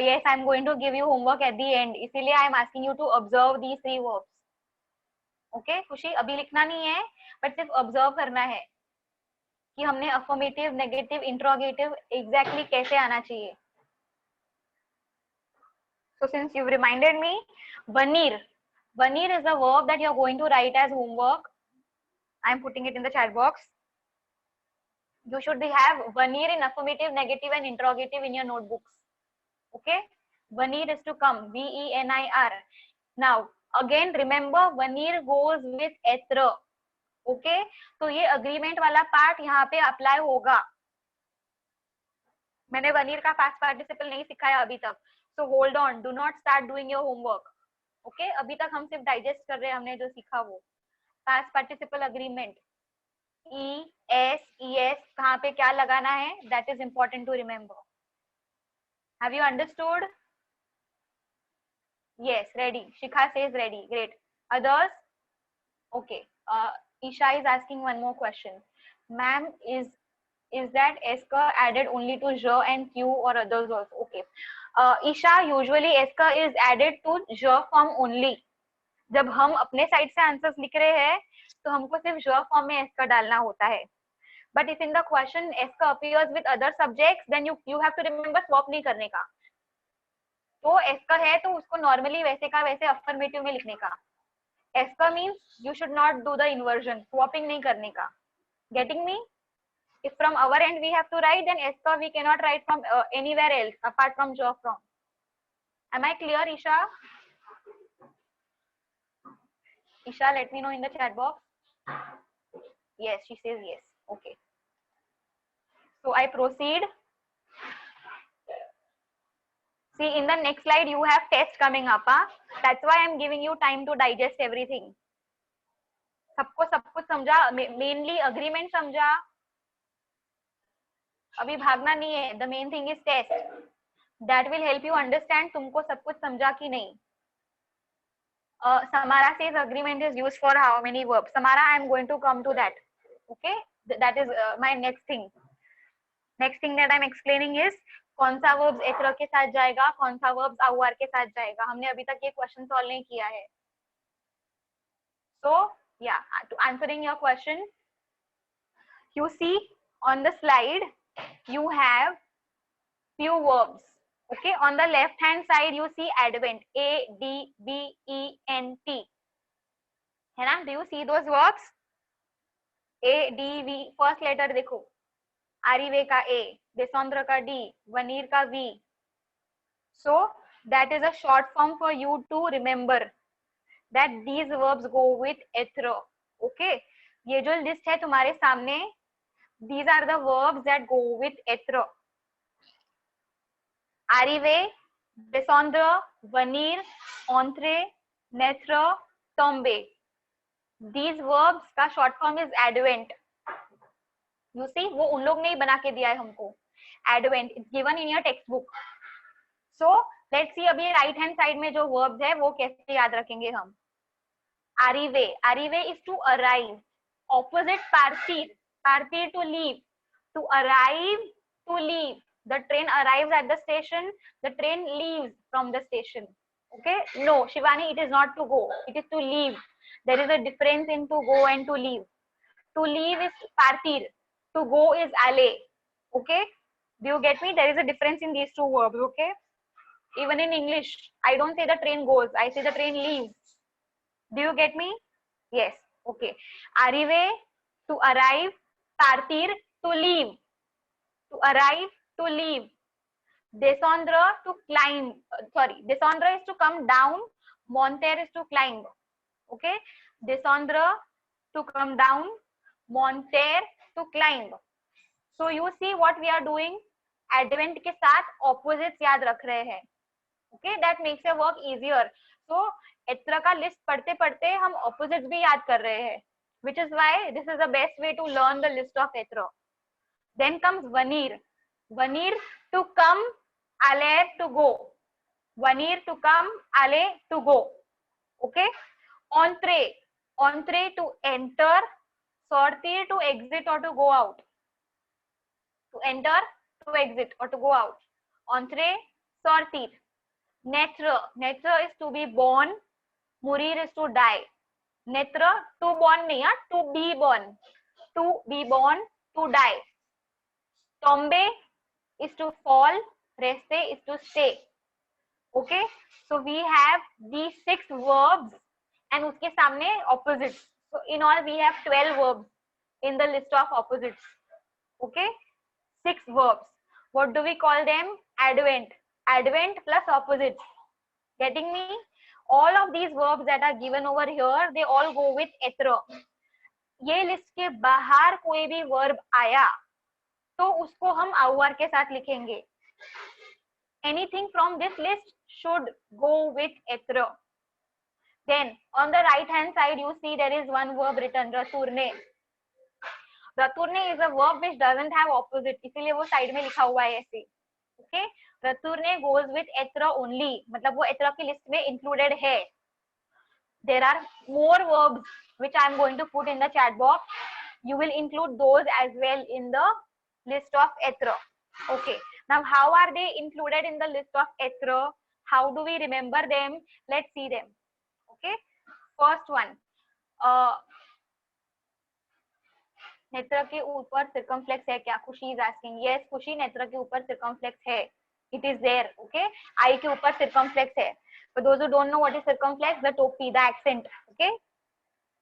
yes, I am going to give you homework at the end. इसीलिए I am asking you to observe these three verbs. Okay, खुशी, अभी लिखना नहीं है, बट सिर्फ observe करना है कि हमने अफर्मेटिव, नेगेटिव, इंट्रोगेटिव एग्जैक्टली कैसे आना चाहिए. So since you reminded me, vanir is a verb that you are going to write as homework. I am putting it in the chat box. You should have vanir in affirmative, negative and interrogative in your notebooks. Okay, vanir is to come, venir. Now again remember, vanir goes with etra. Okay, तो ये agreement वाला part यहाँ पे apply होगा. मैंने veneer का past participle नहीं सिखाया अभी तक, so hold on, do not start doing your homework. Okay, अभी तक हम सिर्फ डाइजेस्ट कर रहे हैं हमने जो सीखा वो. Past participle agreement, E S E S कहाँ पे क्या लगाना है, that is important to remember. Have you understood? Yes, ready. Shikha says ready. Great. Others? Okay. Isha is asking one more question. Ma'am, is that S ka added only to J and Q or others also? Okay. Isha, usually S ka is added to J form only. जब हम अपने side से answers लिख रहे हैं तो हमको सिर्फ J form में S का डालना होता है. but if in the question S का appears with other subjects, then you have to remember swap नहीं करने का. तो एस का है तो उसको नॉर्मली वैसे का वैसे अफर्मेटिव में लिखने का. एस का means you should not do the inversion, swapping नहीं करने का. Getting me? If from our end we have to write, then S we cannot write from anywhere else apart from job from. Am I clear, Isha? Isha, let me know in the chat box. Yes, she says yes. Okay. So I proceed. See, in the next slide you have test coming up. That's why I'm giving you time to digest everything. सबको सब कुछ समझा, mainly agreement समझा. अभी भागना नहीं है. The main thing is test. That will help you understand तुमको सब कुछ समझा कि नहीं. Samara says agreement is used for how many verbs? Samara, I am going to come to that. Okay, that is my next thing. Next thing that I am explaining is कौन सा verbs एत्र के साथ जाएगा, कौन सा verbs आउआर के साथ जाएगा. हमने अभी तक ये क्वेश्चन सॉल्व नहीं किया है. So yeah, to answering your question, you see on the slide you have few verbs. Okay, on the left hand side you see advent, A D V E N T. है ना? Do you see those verbs? A D V, first letter देखो. Arrive का A, descendre का D, venir का V. So that is a short form for you to remember that these verbs go with être. Okay, ये जो list है तुम्हारे सामने, these are the verbs that go with être. Arriver, descendre, venir, entrer, naître, tomber. These verbs का short form is advent. You see, वो उन लोग ने ही बना के दिया है हमको. Advent, it's given in your textbook. So let's see अभी right hand side में जो verbs है वो कैसे याद रखेंगे हम. Arriver, arriver is to arrive. Opposite partir, partir to leave. To arrive, to leave. The train arrives at the station, the train leaves from the station. Okay, no Shivani, it is not to go, it is to leave. There is a difference in to go and to leave. To leave is partir, to go is aller. Okay, do you get me? There is a difference in these two verbs. Okay, even in English I don't say the train goes, I say the train leaves. Do you get me? Yes. Okay, arriver, to arrive, partir, to leave. To arrive, to leave. Descendre, to climb. Descendre is to come down, monter is to climb. Okay, descendre, to come down, monter, to climb. So you see what we are doing, advent के साथ opposites याद रख रहे हैं. Okay, that makes your work easier. So एत्र का list पढ़ते पढ़ते हम opposites भी याद कर रहे हैं, which is why this is the best way to learn the list of एत्र. Then comes venir. Venir, to come, aller, to go. Venir, to come, aller, to go. Okay. Entrer, entrer, to enter. Sortir, to exit or to go out. To enter, to exit or to go out. Entrer, sortir. Naître, naître is to be born. Mourir is to die. Naître, to born नहीं, to be born. To be born, to die. Tomber is to fall, rester is to stay. Okay, so we have these 6 verbs and उसके सामने opposites. So in all we have 12 verbs in the list of opposites. Okay, 6 verbs. What do we call them? Advent. Advent plus opposites. Getting me? All of these verbs that are given over here, they all go with être. ये list के बाहर कोई भी verb आया तो उसको हम आउआर के साथ लिखेंगे. Anything from this list should go with être. Then on the right hand side you see there is one verb written, retourner. Retourner is a verb which doesn't have opposite, इसीलिए वो side में लिखा हुआ है ऐसे. Okay, retourner goes with être only, मतलब वो être की list में included है. There are more verbs which I am going to put in the chat box. You will include those as well in the list of être. Okay, now how are they included in the list of être? How do we remember them? Let's see them. Okay, first one, नेत्र के ऊपर circumflex है क्या? खुशी is asking. Yes, खुशी नेत्र के ऊपर circumflex है. It is there. Okay. Eye के ऊपर circumflex है. For those who don't know what is circumflex, the topi, the accent. Okay.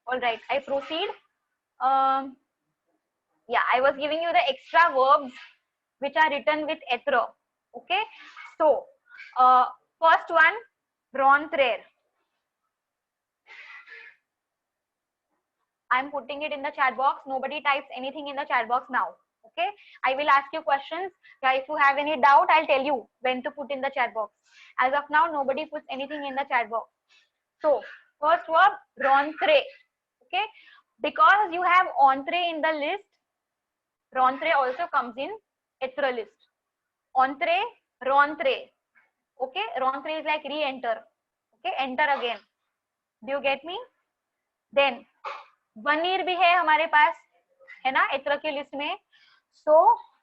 All right. I proceed. Yeah, I was giving you the extra verbs which are written with ethro. Okay. So, first one, rentrer. I'm putting it in the chat box. Nobody types anything in the chat box now. Okay. I will ask you questions. Yeah, if you have any doubt, I'll tell you when to put in the chat box. As of now, nobody puts anything in the chat box. So, first verb, rentrer. Okay. Because you have entree in the list, rentrer also comes in ethro list. Entree, rentrer. Okay. Rentrer is like re-enter. Okay. Enter again. Do you get me? Then, veneer भी है हमारे पास, है ना, एत्र के list में. So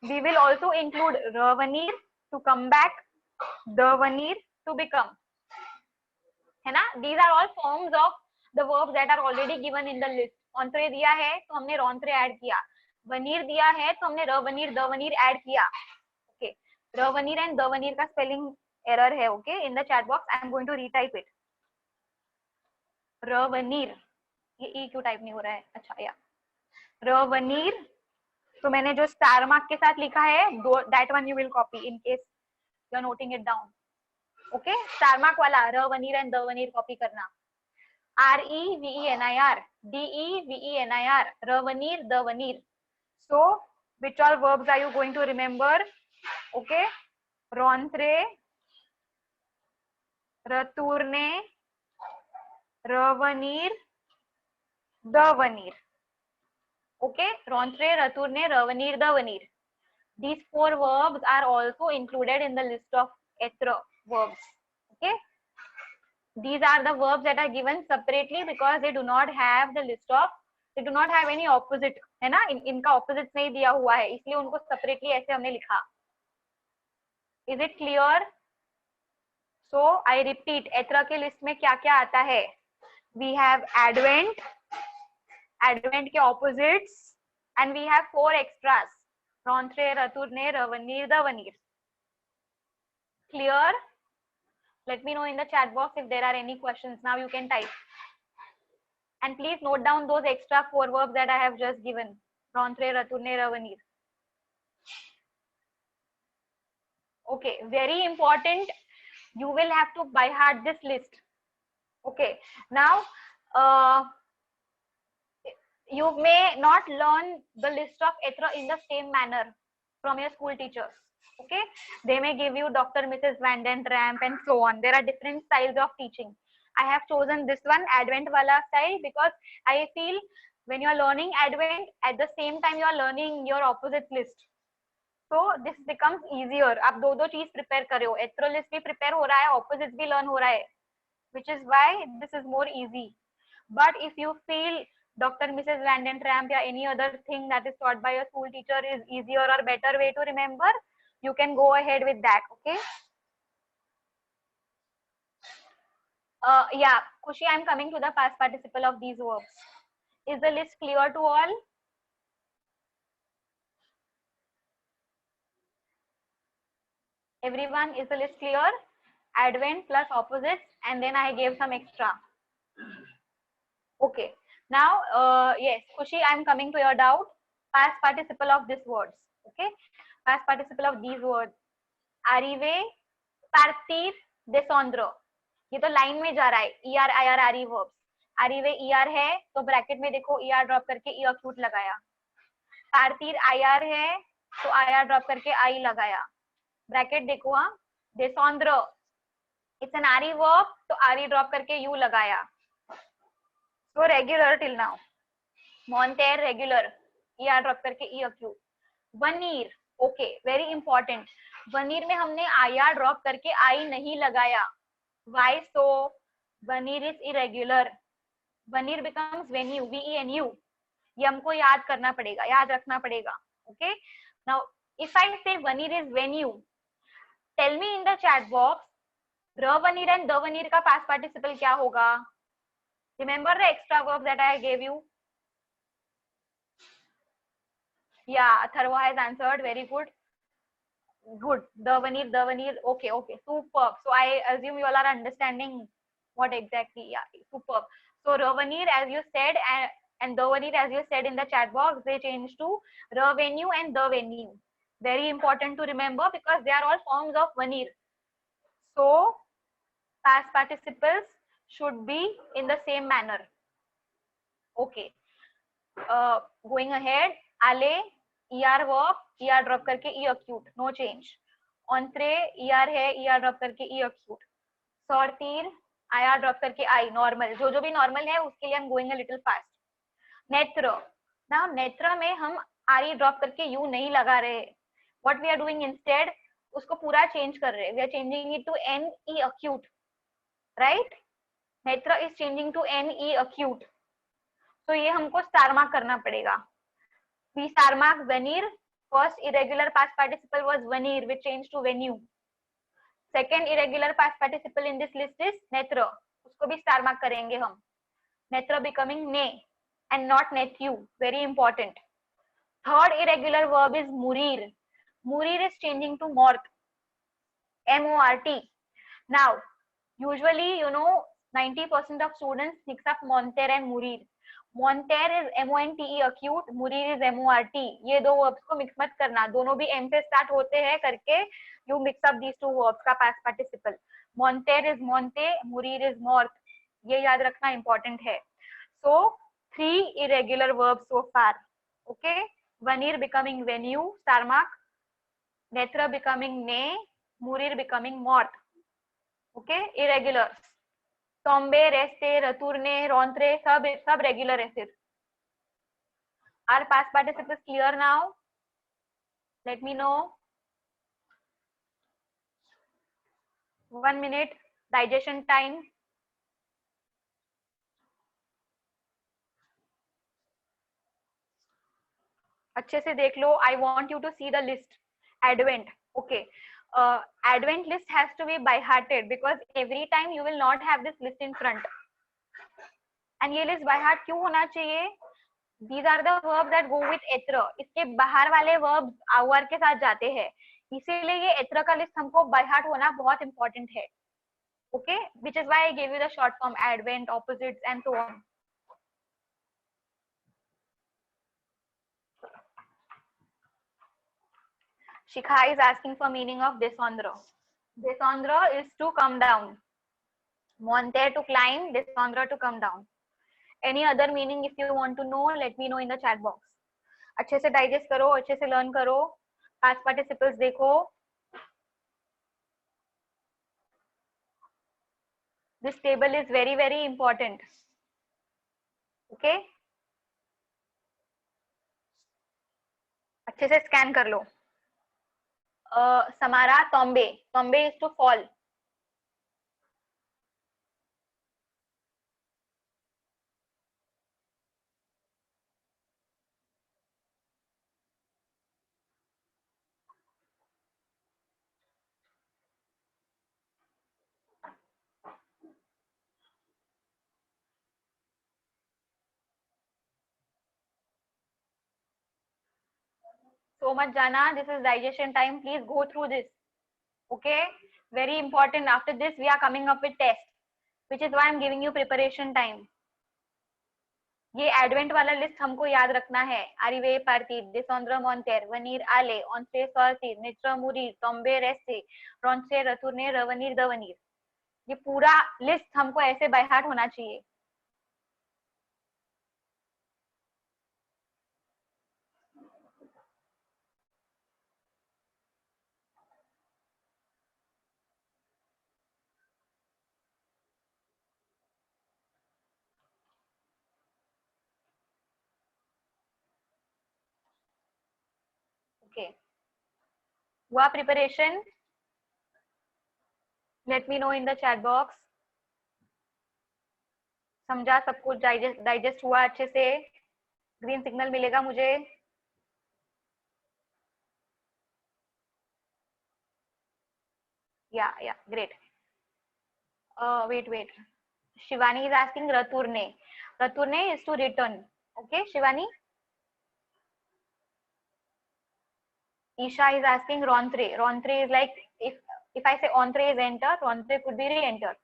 we will also include रवनीर to come back, द वनीर टू बिकम, है ना. These are all forms of the verbs that are already given in the list. ऑन्ट्रे दिया है तो हमने रॉन्ट्रे ऐड किया, वनीर दिया है तो हमने रवनीर दवनीर ऐड किया. ओके. रवनीर एंड दवनीर का स्पेलिंग एरर है. Okay. In the chat box I am going to retype it. रवनीर, ये ई क्यों टाइप नहीं हो रहा है? अच्छा, या रवनीर. तो मैंने जो स्टार मार्क के साथ लिखा है, that one you will copy in case you are noting it down. Okay. Star mark वाला रवनीर एंड दवनीर कॉपी करना. REVENIR, DEVENIR, रवनीर दवनीर. So which all verbs are you going to remember? Okay. रॉन्ट्रे, रतुरने, रवनीर, दवनीर. Okay. Rentrer, Raturne, Ravanir, Davanir. These four verbs are also included in the list of ethro verbs. Okay. These are the verbs that are given separately because they do not have the list of, they do not have any opposite, है ना. इनका opposite नहीं दिया हुआ है, इसलिए उनको separately ऐसे हमने लिखा. Is it clear? So I repeat, ethro के list में क्या क्या आता है? We have advent, advent के opposites, and we have four extras: rentrer, raturne, ravanir, davanir. Clear? Let me know in the chat box if there are any questions. Now you can type. And please note down those extra four verbs that I have just given: rentrer, raturne, ravanir. Okay, very important. You will have to by heart this list. Okay. Now, you may not learn the list of ethro in the same manner from your school teachers. Okay. They may give you Dr. Mrs. Van Den Tramp and so on. There are different styles of teaching. I have chosen this one, Advent wala style, because I feel when you are learning Advent, at the same time you are learning your opposite list. So this becomes easier. आप दो चीज prepare कर रहे हो, ethro list भी prepare हो रहा है, opposites भी learn हो रहा है, which is why this is more easy. But if you feel Dr. Mrs. Van Den Tramp or any other thing that is taught by your school teacher is easier or better way to remember, you can go ahead with that. Okay. Yeah, Kushi, I'm coming to the past participle of these verbs. Is the list clear to all? Everyone, is the list clear? Advent plus opposites, and then I gave some extra. Okay. Now, yes, Kushi, I'm coming to your doubt. Past participle of these words. Okay. Past participle of these words. Arrive, partir, descendre. ये तो line में जा रहा है. ER, IR, RE verbs. Arrive ER है तो bracket में देखो ER ड्रॉप करके E acute लगाया. Partir IR है तो IR ड्रॉप करके I लगाया. ब्रैकेट देखो. हाँ. Descendre, it's an RE verb तो RE ड्रॉप करके U लगाया. So regular till now. Monter regular, ER drop करके E acute. Vanir, okay, very important. Vanir में हमने IR ड्रॉप करके I नहीं लगाया. Why so? Vanir is irregular. Vanir becomes venu, VENU. ये हमको याद करना पड़ेगा, याद रखना पड़ेगा. Okay. Now, if I say Vanir is venu, tell me in the chat box, Ravanir and Davanir का past participle क्या होगा? Remember the extra verbs that I gave you? Yeah, Atharva has answered. Very good. Good. The veneer. Okay, okay. Superb. So I assume you all are understanding what exactly. Yeah, superb. So revenue, as you said, and the veneer, as you said in the chat box, they changed to revenue and the venue. Very important to remember because they are all forms of veneer. So past participles should be in the same manner. Okay. Going ahead, ale, er verb, er drop करके e acute, no change. Entre, er है, er drop करके e acute. Sortir, ir drop करके I, normal. जो भी normal है उसके लिए I'm going a little fast. नेत्र, now नेत्र में हम re drop करके u नहीं लगा रहे. What we are doing instead, उसको पूरा change कर रहे. We are changing it to ne acute, right? नेत्र is changing to ne acute. तो ये हमको स्टार मार्क करना पड़ेगा. We star mark veneer. First irregular past participle was veneer, which changed to venue. Second irregular past participle in this list is नेत्र. उसको भी star mark करेंगे हम. नेत्र becoming ne and not nephew. Very important. Third irregular verb is murir. Murir is changing to mort. M-O-R-T. Now, usually, 90% of students mix up monter and murir. Monter is M-O-N-T-E acute, murir is M-O-R-T. ये दो verbs को mix मत करना. दोनों भी M से start होते हैं करके you mix up these two verbs का past participle. Monter is monte, murir is mort. ये याद रखना important है. So 3 irregular verbs so far. Okay, veneer becoming venue, star mark. Netra becoming ne, murir becoming mort. Okay, irregulars. Tombe, reste, returne, rentre, सब regular है फिर. Are past participles clear now? Let me know. 1 minute digestion time. अच्छे से देख लो. I want you to see the list. Advent. Okay. Advent list has to be by hearted because every time you will not have this list in front. And ये list by heart क्यों होना चाहिए? These are the verbs that go with etra. इसके बाहर वाले verbs our के साथ जाते हैं. इसीलिए ये etra का list हमको by heart होना बहुत important है. Okay, which is why I gave you the short form advent, opposites, and so on. Shikha is asking for meaning of descendre. Descendre is to come down. Monter to climb, descendre to come down. Any other meaning if you want to know, let me know in the chat box. अच्छे से digest करो, अच्छे से learn करो. Past participles देखो. This table is very, very important. Okay? अच्छे से scan कर लो. Samara, tombe. Tombe is to fall. So much Jana, this is digestion time. Please go through this. Okay, very important. After this, we are coming up with test, which is why I'm giving you preparation time. ये advent वाला list हमको याद रखना है. अरिवे, पार्थिव, डिसोंद्र, मोंटेर, veneer, आले, ऑन्ट्रे, सॉर्तिर, निट्र, मुरीर, टॉम्बे, रेस्टे, रॉन्चे, रतुर्ने, रवनीर, दवनीर. ये पूरा list हमको ऐसे बाय हार्ट होना चाहिए. Okay. हुआ preparation? Late me know in the chat box. समझा सब कुछ? डाइजेस्ट हुआ अच्छे से? ग्रीन सिग्नल मिलेगा मुझे. Yeah, great. Wait. Shivani is asking returne. Returne is to return. Okay, Shivani? Isha is asking Rontre. Rontre is like, if I say entre is enter, Rontre could be re-enter.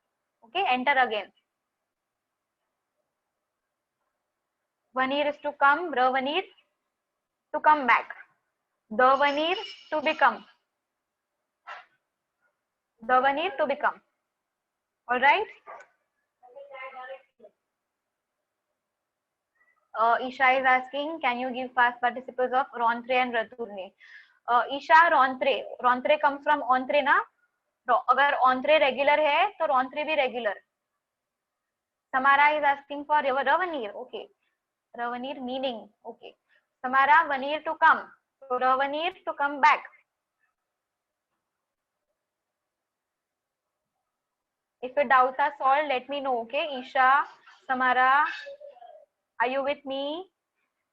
Okay, enter again. Vanir is to come, Ravanir to come back. Davanir to become. Davanir to become. All right. Isha is asking, can you give past participles of Rontre and Raturne? Isha, Rontre. Rontre comes from entre ना. अगर entre regular है तो Rontre भी regular. Samara is asking for Ravanir. Okay. Ravanir meaning. Okay. Samara, Vanir to come. So Ravanir to come back. If your doubts are solved, let me know. Okay. Isha, Samara, are you with me?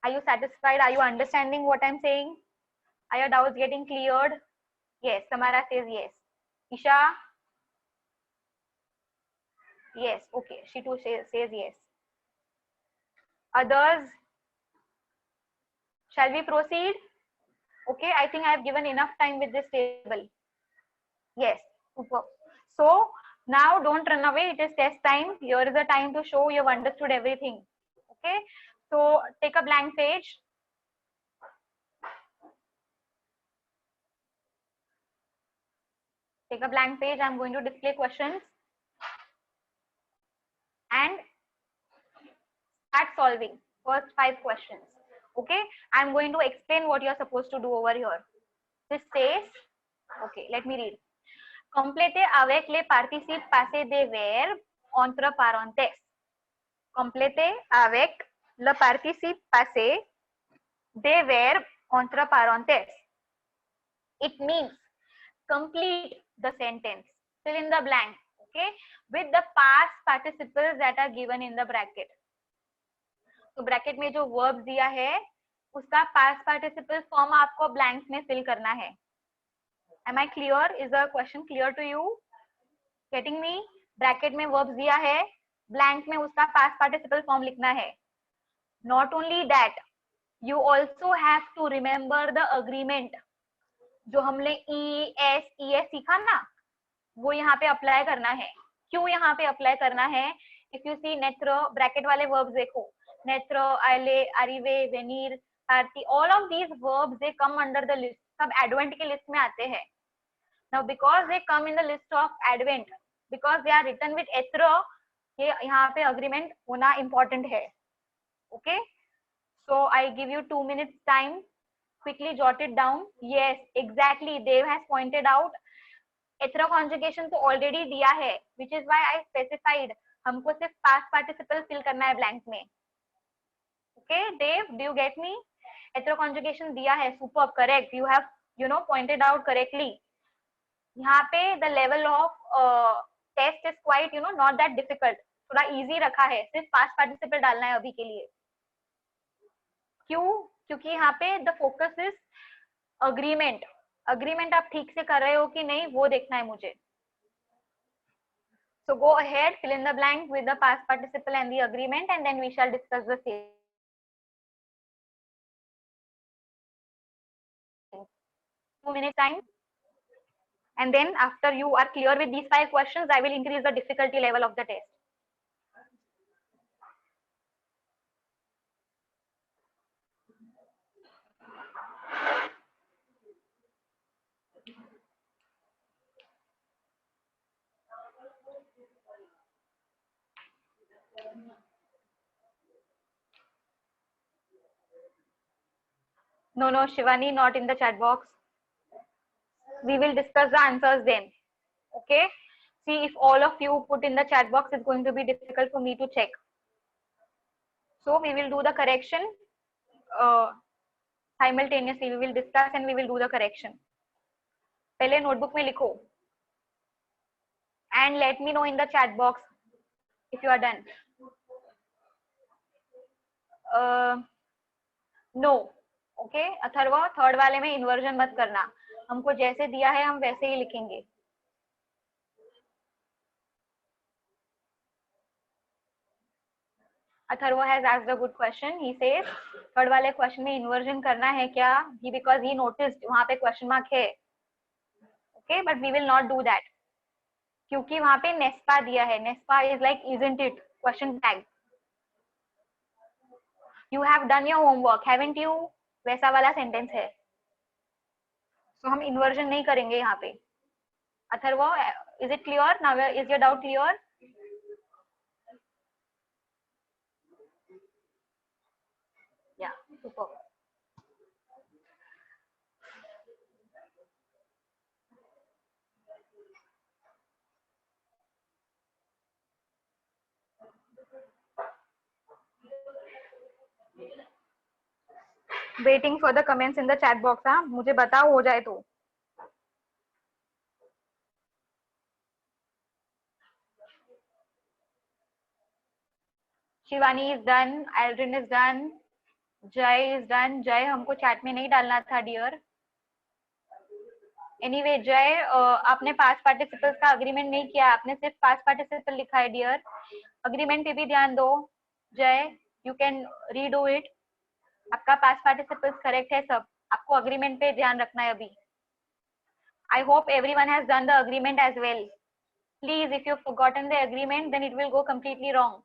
Are you satisfied? Are you understanding what I'm saying? Are your doubts getting cleared? Yes. Samara says yes. Isha? Yes. Okay. She too says yes. Others? Shall we proceed? Okay. I think I have given enough time with this table. Yes. Super. So now don't run away. It is test time. Here is the time to show you have understood everything. Okay. So take a blank page. Take a blank page. I'm going to display questions and start solving first 5 questions. Okay. I'm going to explain what you're supposed to do over here. This says, okay, let me read. Complete avec les participes passés des verbes entre parenthèses. Complete avec le participe passé des verbes entre parenthèses. It means complete the sentence, fill in the blank, okay, with the past participles that are given in the bracket. तो bracket में जो verb दिया है उसका past participle form आपको blanks में fill करना है. Am I clear? Is the question clear to you? Getting me? Bracket में verbs दिया है, blank में उसका past participle form लिखना है. Not only that, you also have to remember the agreement. जो हमने ES सीखा ना, वो यहाँ पे अप्लाई करना है. क्यों यहाँ पे अप्लाई करना है? If you see नेत्र, ब्रैकेट वाले verbs देखो, नेत्र, आले, arrive, venir, parti, all of these verbs they come under the list. सब advent के list में आते हैं. Now because they come in the list of advent, because they are written with एत्र, ये यहाँ पे agreement होना important है. Okay, so I give you 2 minutes time. Quickly jot it down. Yes, exactly. Dev has pointed out. एत्र conjugation तो already दिया है, which is why I specified. हमको सिर्फ past participle fill करना है blank में. Okay, Dev, do you get me? एत्र conjugation दिया है. Superb, correct. You have, pointed out correctly. यहाँ पे the level of test is quite, not that difficult. थोड़ा easy रखा है. सिर्फ past participle डालना है अभी के लिए. क्यों? क्योंकि यहाँ पे the focus is agreement. Agreement आप ठीक से कर रहे हो कि नहीं वो देखना है मुझे. So go ahead, fill in the blank with the past participle and the agreement, and then we shall discuss the same. 2 minutes time. And then after you are clear with these 5 questions, I will increase the difficulty level of the test. No, Shivani, not in the chat box. We will discuss the answers then. Okay. See, if all of you put in the chat box, it's going to be difficult for me to check. So we will do the correction simultaneously. We will discuss and we will do the correction. पहले notebook में लिखो. And let me know in the chat box if you are done. No. Okay. Atharva, third वाले में inversion मत करना. हमको जैसे दिया है हम वैसे ही लिखेंगे. Atharva has asked a good question. He says third वाले क्वेश्चन में इन्वर्जन करना है क्या? ही बिकॉज ही नोटिस्ड वहां पे क्वेश्चन मार्क है. Okay, but we will not do that क्योंकि वहां पे नेस्पा दिया है. नेस्पा is like isn't it question tag. You have done your homework haven't you, वैसा वाला सेंटेंस है. सो हम इन्वर्जन नहीं करेंगे यहाँ पे. Atharva, is it clear now? Is your doubt clear? Yeah, super. Waiting for the comments in the chat box. हाँ, मुझे बताओ हो जाए तो. Shivani is done, Aldrin is done, Jay is done. Jay हमको चैट में नहीं डालना था डियर. एनीवे जय, आपने पास्ट पार्टिसिपल्स का अग्रीमेंट नहीं किया, आपने सिर्फ पास्ट पार्टिसिपल लिखा है डियर. अग्रीमेंट पे भी ध्यान दो. Jay, you can redo it. आपका पास्ट पार्टिसिपल्स करेक्ट है सब, आपको अग्रीमेंट पे ध्यान रखना है अभी. I hope everyone has done the agreement as well. Please if you forgotten the agreement then it will go completely wrong.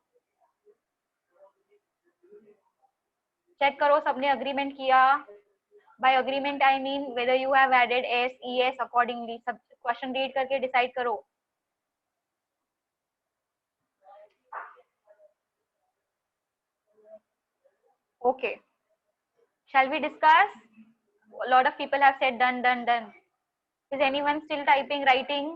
Check करो सबने अग्रीमेंट किया. By agreement I mean whether you have added S E S accordingly. सब question read करके decide करो. Okay, shall we discuss? A lot of people have said done, done, done. Is anyone still typing, writing?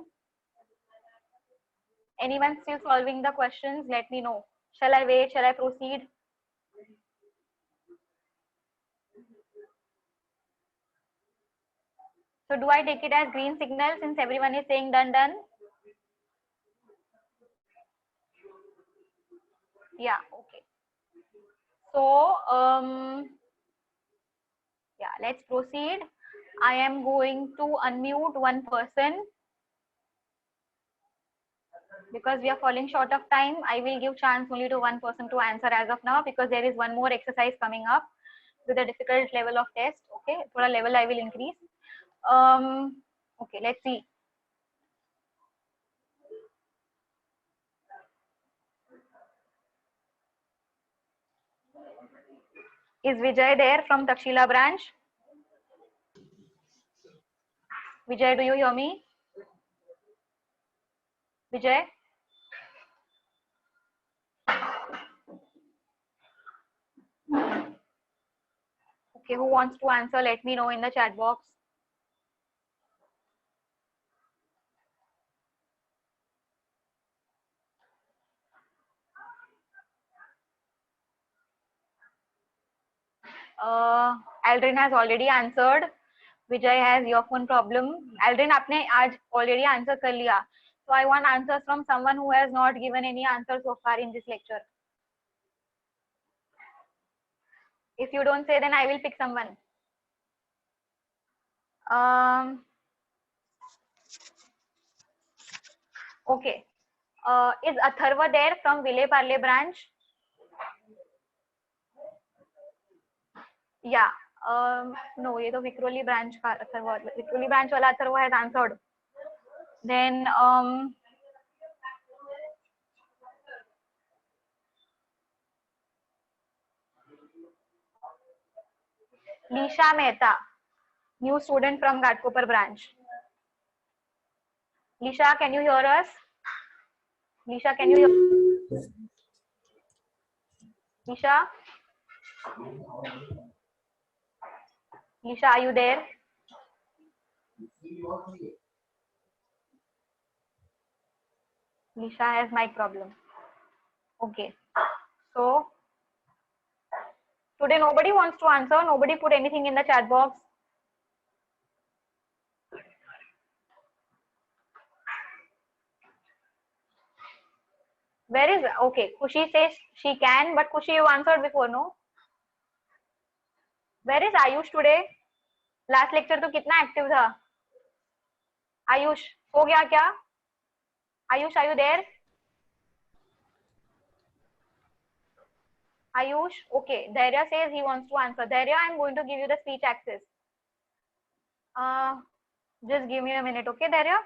Anyone still solving the questions? Let me know. Shall I wait? Shall I proceed? So do I take it as green signal since everyone is saying done, done? Yeah, okay. So, yeah, let's proceed. I am going to unmute one person. Because we are falling short of time, I will give chance only to one person to answer as of now because there is one more exercise coming up with a difficult level of test. Okay, for a level I will increase. Okay, let's see. Is Vijay there from Takshila branch? Vijay, do you hear me? Vijay? Okay, who wants to answer? Let me know in the chat box. Aldrin has already answered. Vijay has earphone problem. Aldrin, आपने आज already answer कर लिया. So I want answers from someone who has not given any answer so far in this lecture. If you don't say, then I will pick someone. Okay. Is Atharva there from Vile Parle branch? Yeah. No, ये तो Vikhroli branch का Atharva. Vikhroli branch वाला Atharva has answered. Then Lisha Mehta, new student from Ghatkopar branch. Lisha, can you hear us? Lisha, can you hear? Lisha? Lisha, are you there? Lisha has mic problem. Okay. So today nobody wants to answer. Nobody put anything in the chat box. Where is, okay, Khushi says she can, but Khushi, you answered before, no? Where is Ayush today? Last lecture तो कितना active था? Ayush, हो गया क्या? Ayush, are you there? Ayush, okay. Dhairya says he wants to answer. Dhairya, I'm going to give you the speech access. Just give me a minute, okay, Dhairya?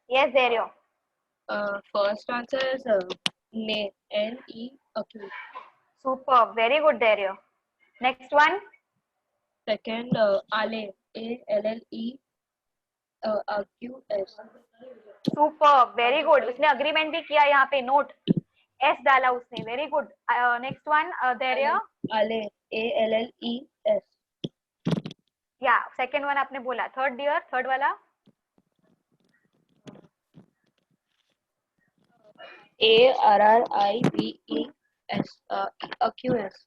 Yes, Dhairya. First answer is ne, N-E, acute. Super. Very good, Dhairya. Next one. Second, ale, A-L-L-E, acute S. Super. Very good. उसने agreement भी किया यहाँ पे note. S डाला उसने. Very good. Next one, Dhairya. Ale, A-L-L-E-S. Yeah. Second one आपने बोला. Third dear. Third वाला. A-R-R-I-V-E-S. A-Q-S.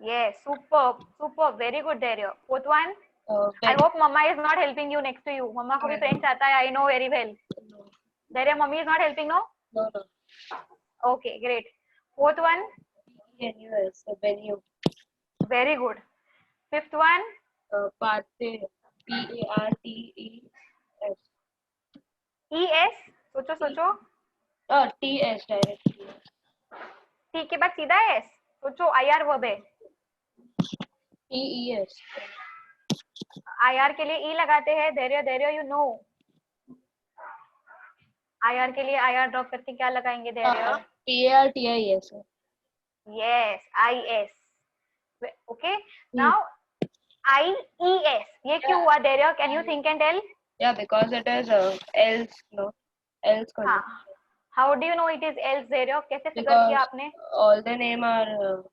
Yes. Super. Super. Very good, Dhairya. Fourth one. I Ben. hope Mama is not helping you next to you. Mama को भी friends आता है. I know very well. No, Dhairya, Mummy is not helping, no? no, no. Okay, great. Fourth one. B-N-U-S, venue. Very good. Fifth one. Parthe, P-A-R-T-E-S. ES. सोचो सोचो. T-S directly. T के बाद सीधा S. सोचो IR verb है. T-E-S. IR के लिए E लगाते हैं. Dhairya, you know. IR के लिए IR drop करके क्या लगाएंगे Dhairya? P-A-R-T-I-S. Yes, IS. Okay. Now IES. ये क्यों हुआ Dhairya? Can you think and tell? Yeah, because it is else, no? Else हाँ. conjugation. How do you know it is else Dhairya? कैसे figure Because किया आपने? all the name are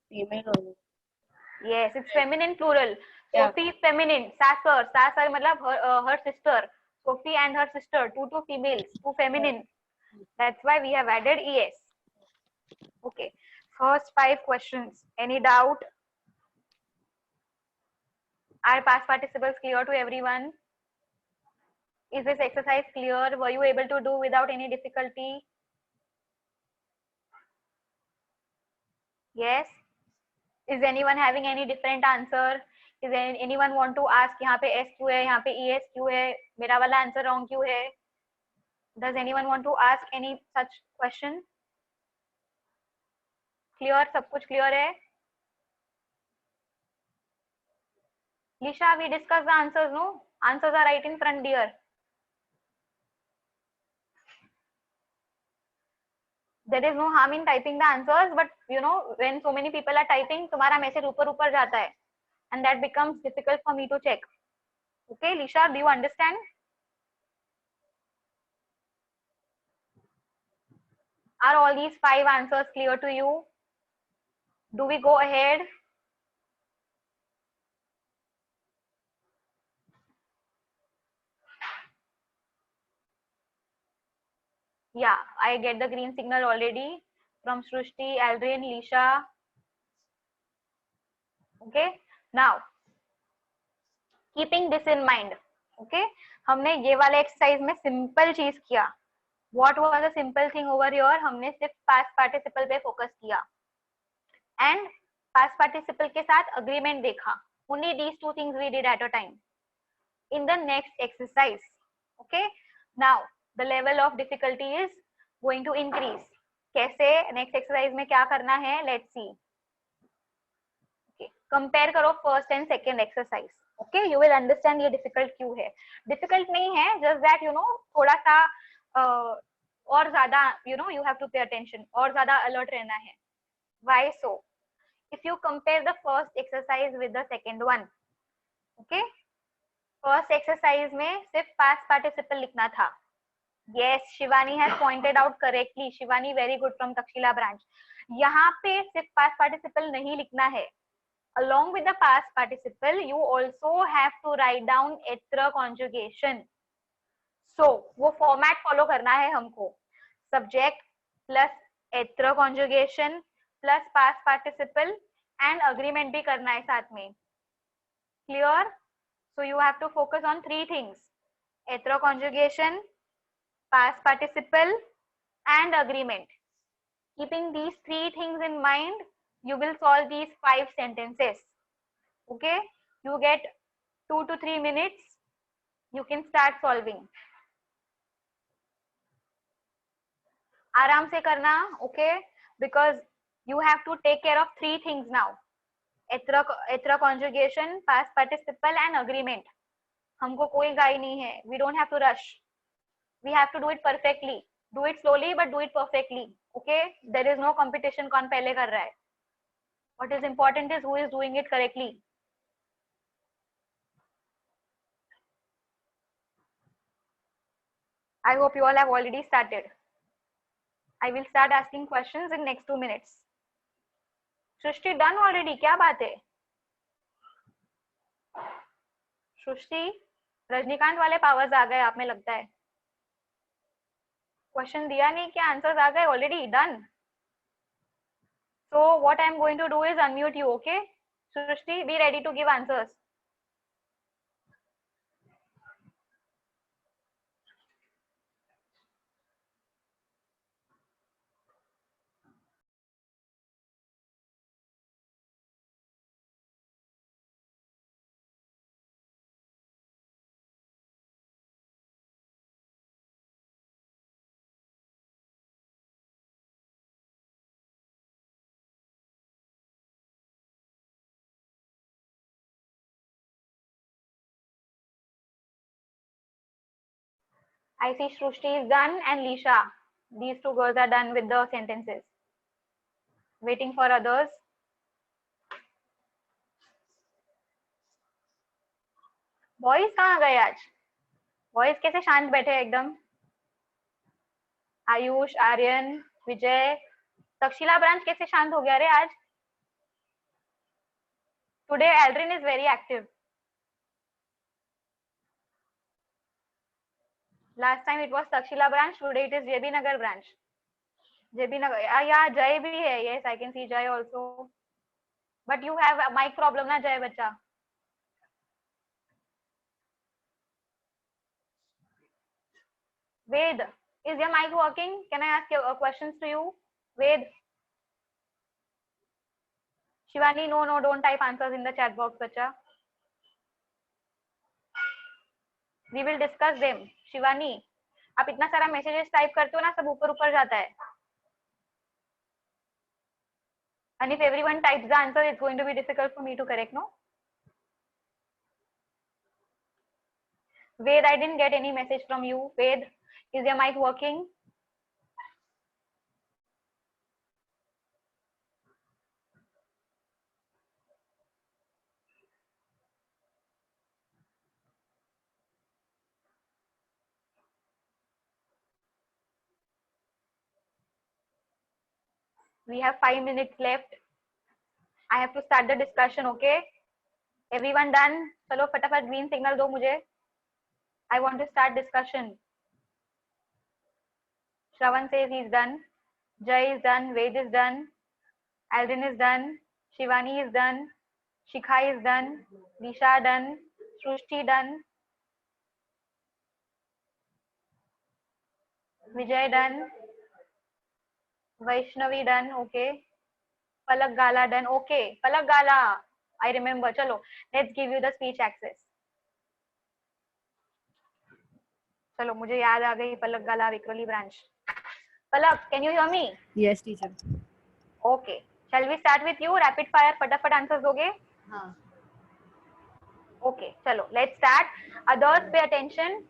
female only. Yes, it's feminine plural. Yeah. Sophie is feminine. Sasser मतलब her sister. Sophie and her sister. Two females. Two feminine. That's why we have added ES. Okay. First 5 questions. Any doubt? Are past participles clear to everyone? Is this exercise clear? Were you able to do without any difficulty? Yes. Is anyone having any different answer? Is anyone want to ask यहाँ पे S क्यों है, यहाँ पे ES क्यों है, मेरा वाला आंसर wrong क्यों है? Does anyone want to ask any such question? Clear? सब कुछ clear है? Lisha, we discussed the answers, no? Answers are right in front, dear. There is no harm in typing the answers, but you know, when so many people are typing, तुम्हारा message ऊपर जाता है, and that becomes difficult for me to check. Okay, Lisha, do you understand? Are all these 5 answers clear to you? Do we go ahead? Yeah, I get the green signal already from Srushti, Aldrin, Lisha. Okay, now keeping this in mind, okay, हमने ये वाले exercise में simple चीज किया. What was the simple thing over here? हमने सिर्फ past participle पे focus किया and past participle के साथ agreement देखा. Only these 2 things we did at a time. In the next exercise, okay, now the level of difficulty is going to increase. कैसे? Next exercise में क्या करना है? Let's see. Okay, compare करो first and second exercise. Okay, you will understand ये difficult क्यों है. Difficult नहीं है, just that you know थोड़ा सा और ज़्यादा you know you have to pay attention, और ज़्यादा alert रहना है. Why so? If you compare the first exercise with the second one, okay, first exercise में सिर्फ past participle लिखना था. Yes, Shivani has pointed out correctly. Shivani, very good from Takshila branch. यहाँ पे सिर्फ past participle नहीं लिखना है. Along with the past participle, you also have to write down एत्र conjugation. So, वो format follow करना है हमको. Subject plus एत्र conjugation plus past participle and agreement भी करना है साथ में. Clear? So, you have to focus on 3 things. एत्र conjugation, past participle and agreement. Keeping these 3 things in mind, you will solve these 5 sentences. Okay, you get 2 to 3 minutes, you can start solving. आराम से करना, okay, because you have to take care of 3 things now. एथरा conjugation, past participle and agreement. हमको कोई गाई नहीं है. We don't have to rush. We have to do it perfectly. Do it slowly but do it perfectly. Okay? There is no competition कौन पहले कर रहा है. What is important is who is doing it correctly. I hope you all have already started. I will start asking questions in next 2 minutes. Srishti done already? क्या बात है? सृष्टि, रजनीकांत वाले powers आ गए आप में लगता है. क्वेश्चन दिया नहीं क्या, आंसर्स आ गए already. Done. So what I am going to do is unmute you, okay? Srishti, be ready to give answers. I see Srishti is done and Lisha. These two girls are done with the sentences. Waiting for others. Boys कहाँ गए आज? Boys कैसे शांत बैठे एकदम? आयुष, आर्यन, विजय, Takshashila branch कैसे शांत हो गया रे आज? Today Aldrin is very active. Last time it was Takshila branch, today it is JB Nagar branch. JB Nagar, yeah, Jay bhi hai. Yes, I can see Jay also. But you have a mic problem na Jay bacha. Ved, is your mic working? Can I ask you questions to you? Ved. Shivani, no, don't type answers in the chat box bacha. We will discuss them. Shivani, आप इतना सारा messages type करते हो ना, सब ऊपर ऊपर जाता है. And if everyone types the answer, it's going to be difficult for me to correct, no? Ved, I didn't get any message from you. Ved, is your mic working? We have 5 minutes left. I have to start the discussion, okay? Everyone done? Chalo, फटाफट green signal दो मुझे. I want to start discussion. Shravan says he's done. Jay is done. Ved is done. Aldrin is done. Shivani is done. Shikha is done. Disha done. Srushti done. Vijay done. Vaishnavi done. Okay. Palak Gala done. Okay. Palak Gala. I remember. Chalo. Let's give you the speech access. चलो मुझे याद आ गई Palak Gala Vikhroli branch. Palak, can you hear me? Yes, teacher. Okay. Shall we start with you? Rapid fire, फटाफट answers दोगे? हाँ. Okay, चलो. Let's start. Others, pay attention.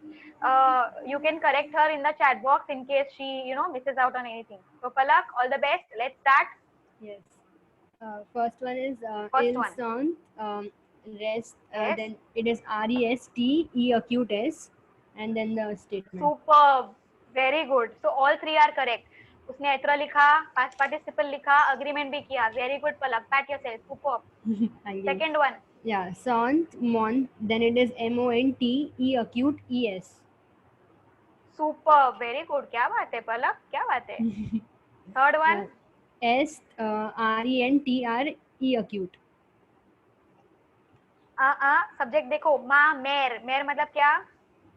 You can correct her in the chat box in case she, misses out on anything. So Palak, all the best. Let's start. Yes. First one is First in one. sound. Rest. Yes. Then it is REST, acute S, and then the statement. Superb. Very good. So all three are correct. उसने एत्रा लिखा, past participle लिखा, agreement भी किया. Very good, Palak. Pat yourself. Superb. Thank you. Second one. Yeah, month. Then it is MONT, acute ES. Superb. Very good. क्या बात है पलक? क्या बात है? Third one. S, RENTR, acute. Subject देखो, माँ, मेर मतलब क्या?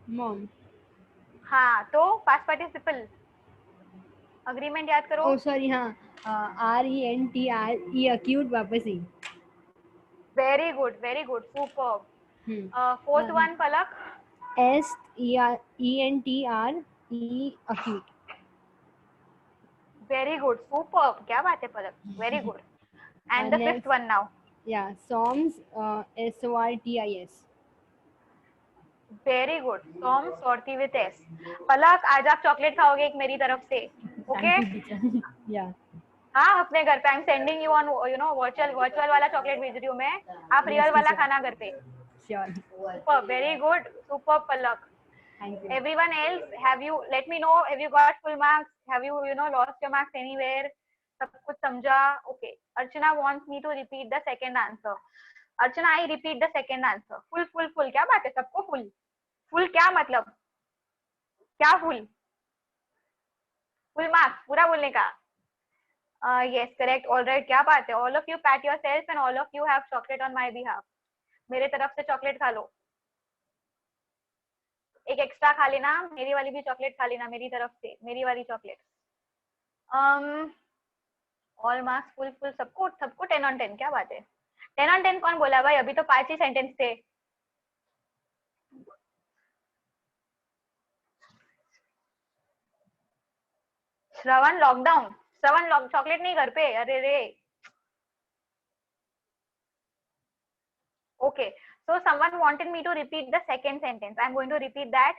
Mom. हाँ, तो past participle. Agreement याद करो. Oh, sorry, हाँ. RENTR, acute वापस ही. Very good. Superb. Fourth one, Palak. ENTR, acute. Very good. Superb. क्या बात है पलक. Very good. And the fifth one now. Yeah, SORMS, SORTIS. Very good. Tom Sorti with S. पलक आज आप chocolate खाओगे एक मेरी तरफ से. Okay? Yeah. हाँ अपने घर पे. I'm sending you on virtual वाला चॉकलेट भेज रही हूँ मैं. आप रियल वाला खाना घर पे. Sure. Super. Very good. Super Palak. Thank you. Everyone else, let me know, have you got full marks? Have you lost your marks anywhere? सब कुछ समझा? Okay. Archana wants me to repeat the second answer. Archana, I repeat the second answer. Full. क्या बात है? सबको full. Full क्या मतलब? क्या full? Full marks. पूरा बोलने का. Yes, correct. All right. क्या बात है? All of you pat yourself and all of you have chocolate on my behalf. मेरे तरफ से चॉकलेट खा लो. एक एक्स्ट्रा खा लेना. मेरी वाली भी चॉकलेट खा लेना मेरी तरफ से. मेरी वाली चॉकलेट. ऑल मार्क्स फुल सबको 10 on 10. क्या बात है? 10 on 10 कौन बोला भाई? अभी तो 5 ही सेंटेंस थे. श्रवण लॉकडाउन. श्रवण चॉकलेट नहीं घर पे. अरे रे. Okay. So someone wanted me to repeat the second sentence. I'm going to repeat that.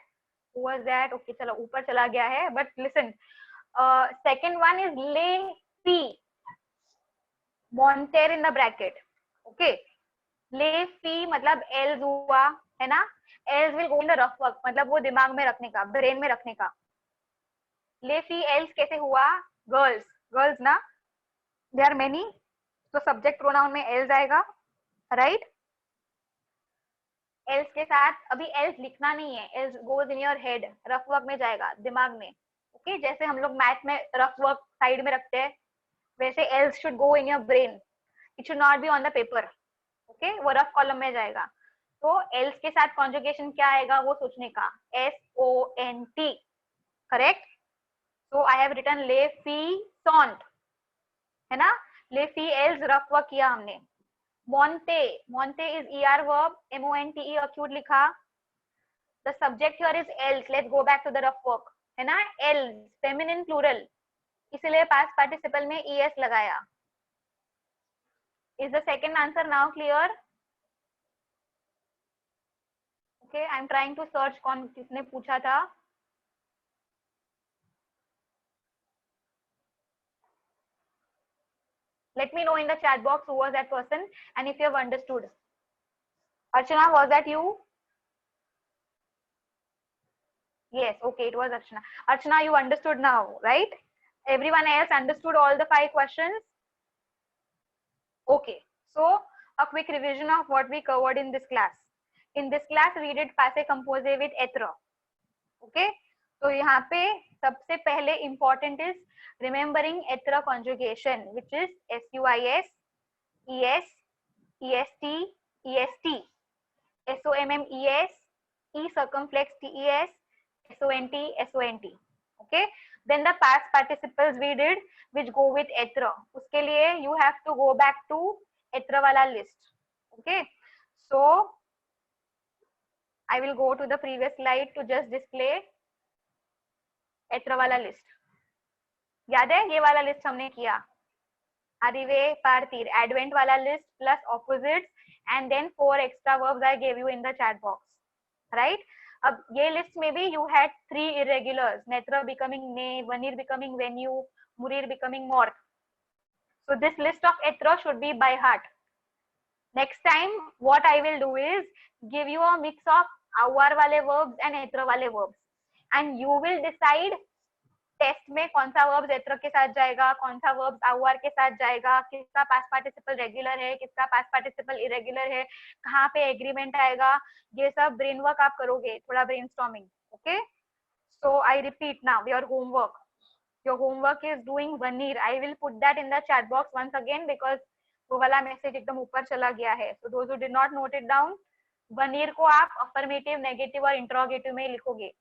Who was that? Okay, चलो ऊपर चला गया है. But listen, second one is lay fee. Monter in the bracket. Okay. Lay fee मतलब else हुआ है ना? Else will go in the rough work. मतलब वो दिमाग में रखने का, brain में रखने का. Lay fee else कैसे हुआ? Girls ना? There are many. तो subject pronoun में else आएगा, right? else के साथ अभी else लिखना नहीं है. else goes in your head. Rough work में जाएगा, दिमाग में. ओके जैसे हम लोग मैथ में रफ वर्क साइड में रखते हैं, वैसे else should go in your brain. It should not be on the paper. Okay वो रफ कॉलम में जाएगा. तो else के साथ कॉन्जुगेशन क्या आएगा वो सोचने का. SONT. Correct. So I have written ले फी सॉन्ट है ना. ले फी else रफ वर्क किया हमने. Monte is ER verb. MONTE acute लिखा. The subject here is else. Let's go back to the rough work. है ना. else feminine plural. इसलिए past participle में ES लगाया. Is the second answer now clear? Okay, I'm trying to search कौन किसने पूछा था. Let me know in the chat box who was that person and if you have understood. Archana, was that you? Yes, okay, it was Archana. Archana, you understood now, right? Everyone else understood all the 5 questions? Okay, so a quick revision of what we covered in this class. In this class, we did passé composé with être. Okay, so यहाँ पे सबसे पहले important is remembering être conjugation, which is SUIS, ES, EST, EST, SOMMES, E circumflex TES, SONT, SONT. Okay, then the past participles we did which go with être. उसके लिए you have to go back to être वाला list. Okay, so I will go to the previous slide to just display être वाला list. याद है ये वाला list हमने किया. Arrive, partir, advent वाला list plus opposites and then 4 extra verbs I gave you in the chat box, right? अब ये list में भी you had 3 irregulars. Netra becoming ne, venir becoming venue, murir becoming mort. So this list of être should be by heart. Next time what I will do is give you a mix of avoir वाले verbs and être वाले verbs and you will decide test में कौन सा verb être के साथ जाएगा, कौन सा वर्ब avoir के साथ जाएगा, किसका पास्ट पार्टिसिपल रेगुलर है, किसका पास्ट पार्टिसिपल इरेगुलर है, कहाँ पे एग्रीमेंट आएगा. ये सब ब्रेन वर्क आप करोगे, थोड़ा brainstorming. Okay, so I repeat now your homework. Your homework is doing वनीर. I will put that in the chat box once again because वो वाला मैसेज एकदम ऊपर चला गया है. So those who did not note it down, वनीर को आप अफर्मेटिव, नेगेटिव और इंट्रोगेटिव में लिखोगे.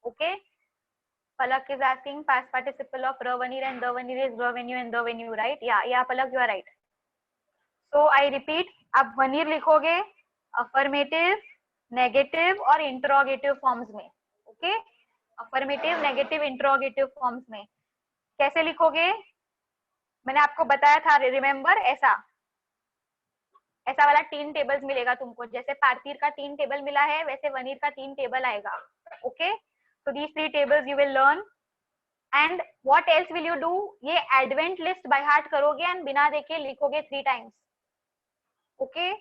ओके, Palak is asking past participle of revenir and the venir is revenue and the venue, right? Yeah, Palak, you are right. So I repeat, आप venir लिखोगे affirmative, negative और interrogative forms में. Okay, affirmative, negative, interrogative forms में. कैसे लिखोगे? मैंने आपको बताया था, रिमेम्बर, ऐसा वाला 3 टेबल्स मिलेगा तुमको. जैसे पार्थिर का 3 टेबल मिला है, वैसे वनीर का 3 टेबल आएगा. Okay, so these 3 tables you will learn. And what else will you do? ये advent list by heart करोगे and बिना देखे लिखोगे 3 times. Okay,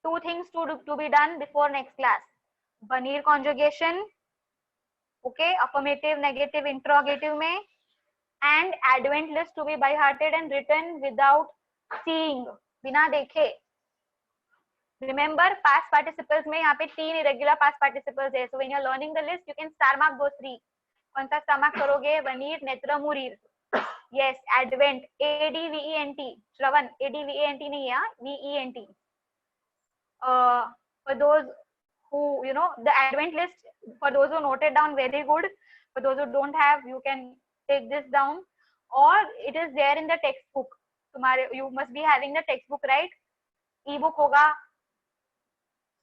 2 things to be done before next class. Veneer conjugation, okay, affirmative, negative, interrogative में, and advent list to be by hearted and written without seeing, बिना देखे. Remember, past participles में यहाँ पे 3 irregular past participles है. So when you're learning the list, you can star mark those 3. कौन सा star mark करोगे? वनीर, नेत्र, मुरीर. Yes, advent, ADVENT. श्रवण, ADVENT नहीं है, VENT. For those who, you know, the advent list, for those who noted down, very good. For those who don't have, you can take this down, or it is there in the textbook. तुम्हारे, you must be having the textbook, right? E-book होगा,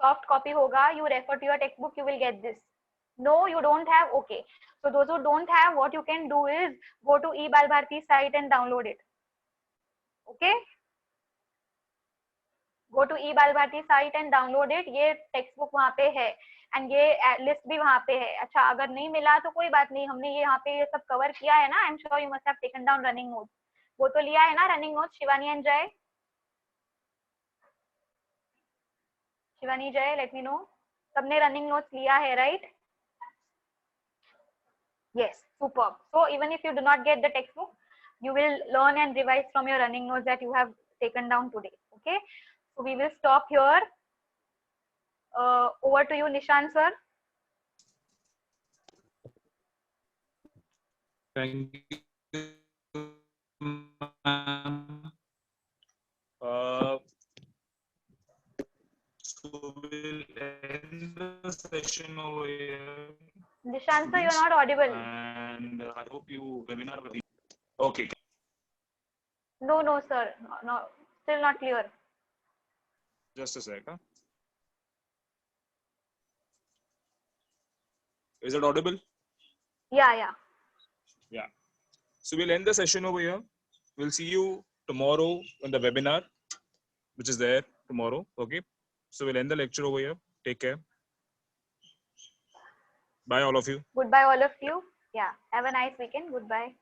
soft copy होगा. You refer to your textbook, you will get this. No, you don't have. Okay, so those who don't have, what you can do is go to eBalbharti site and download it. Okay, go to eBalbharti site and download it. ये textbook वहाँ पे है and ये list भी वहाँ पे है. अच्छा, अगर नहीं मिला तो कोई बात नहीं, हमने ये यहाँ पे ये सब cover किया है ना. I'm sure you must have taken down running notes. वो तो लिया है ना running notes, Shivani and Jay? Shivani, Jay, let me know. सबने running notes लिया है, right? Yes, superb. So even if you do not get the textbook, you will learn and revise from your running notes that you have taken down today. Okay, so we will stop here. Over to you, Nishan sir. Thank you, ma'am. So we'll end the session over here. Nishan sir, you're not audible. And I hope you webinar. Okay. No, no, sir. No, still not clear. Just a sec. Huh? Is it audible? Yeah, yeah. Yeah. So we'll end the session over here. We'll see you tomorrow in the webinar, which is there tomorrow. Okay. So we'll end the lecture over here. Take care. Bye, all of you. Goodbye, all of you. Yeah. Have a nice weekend. Goodbye.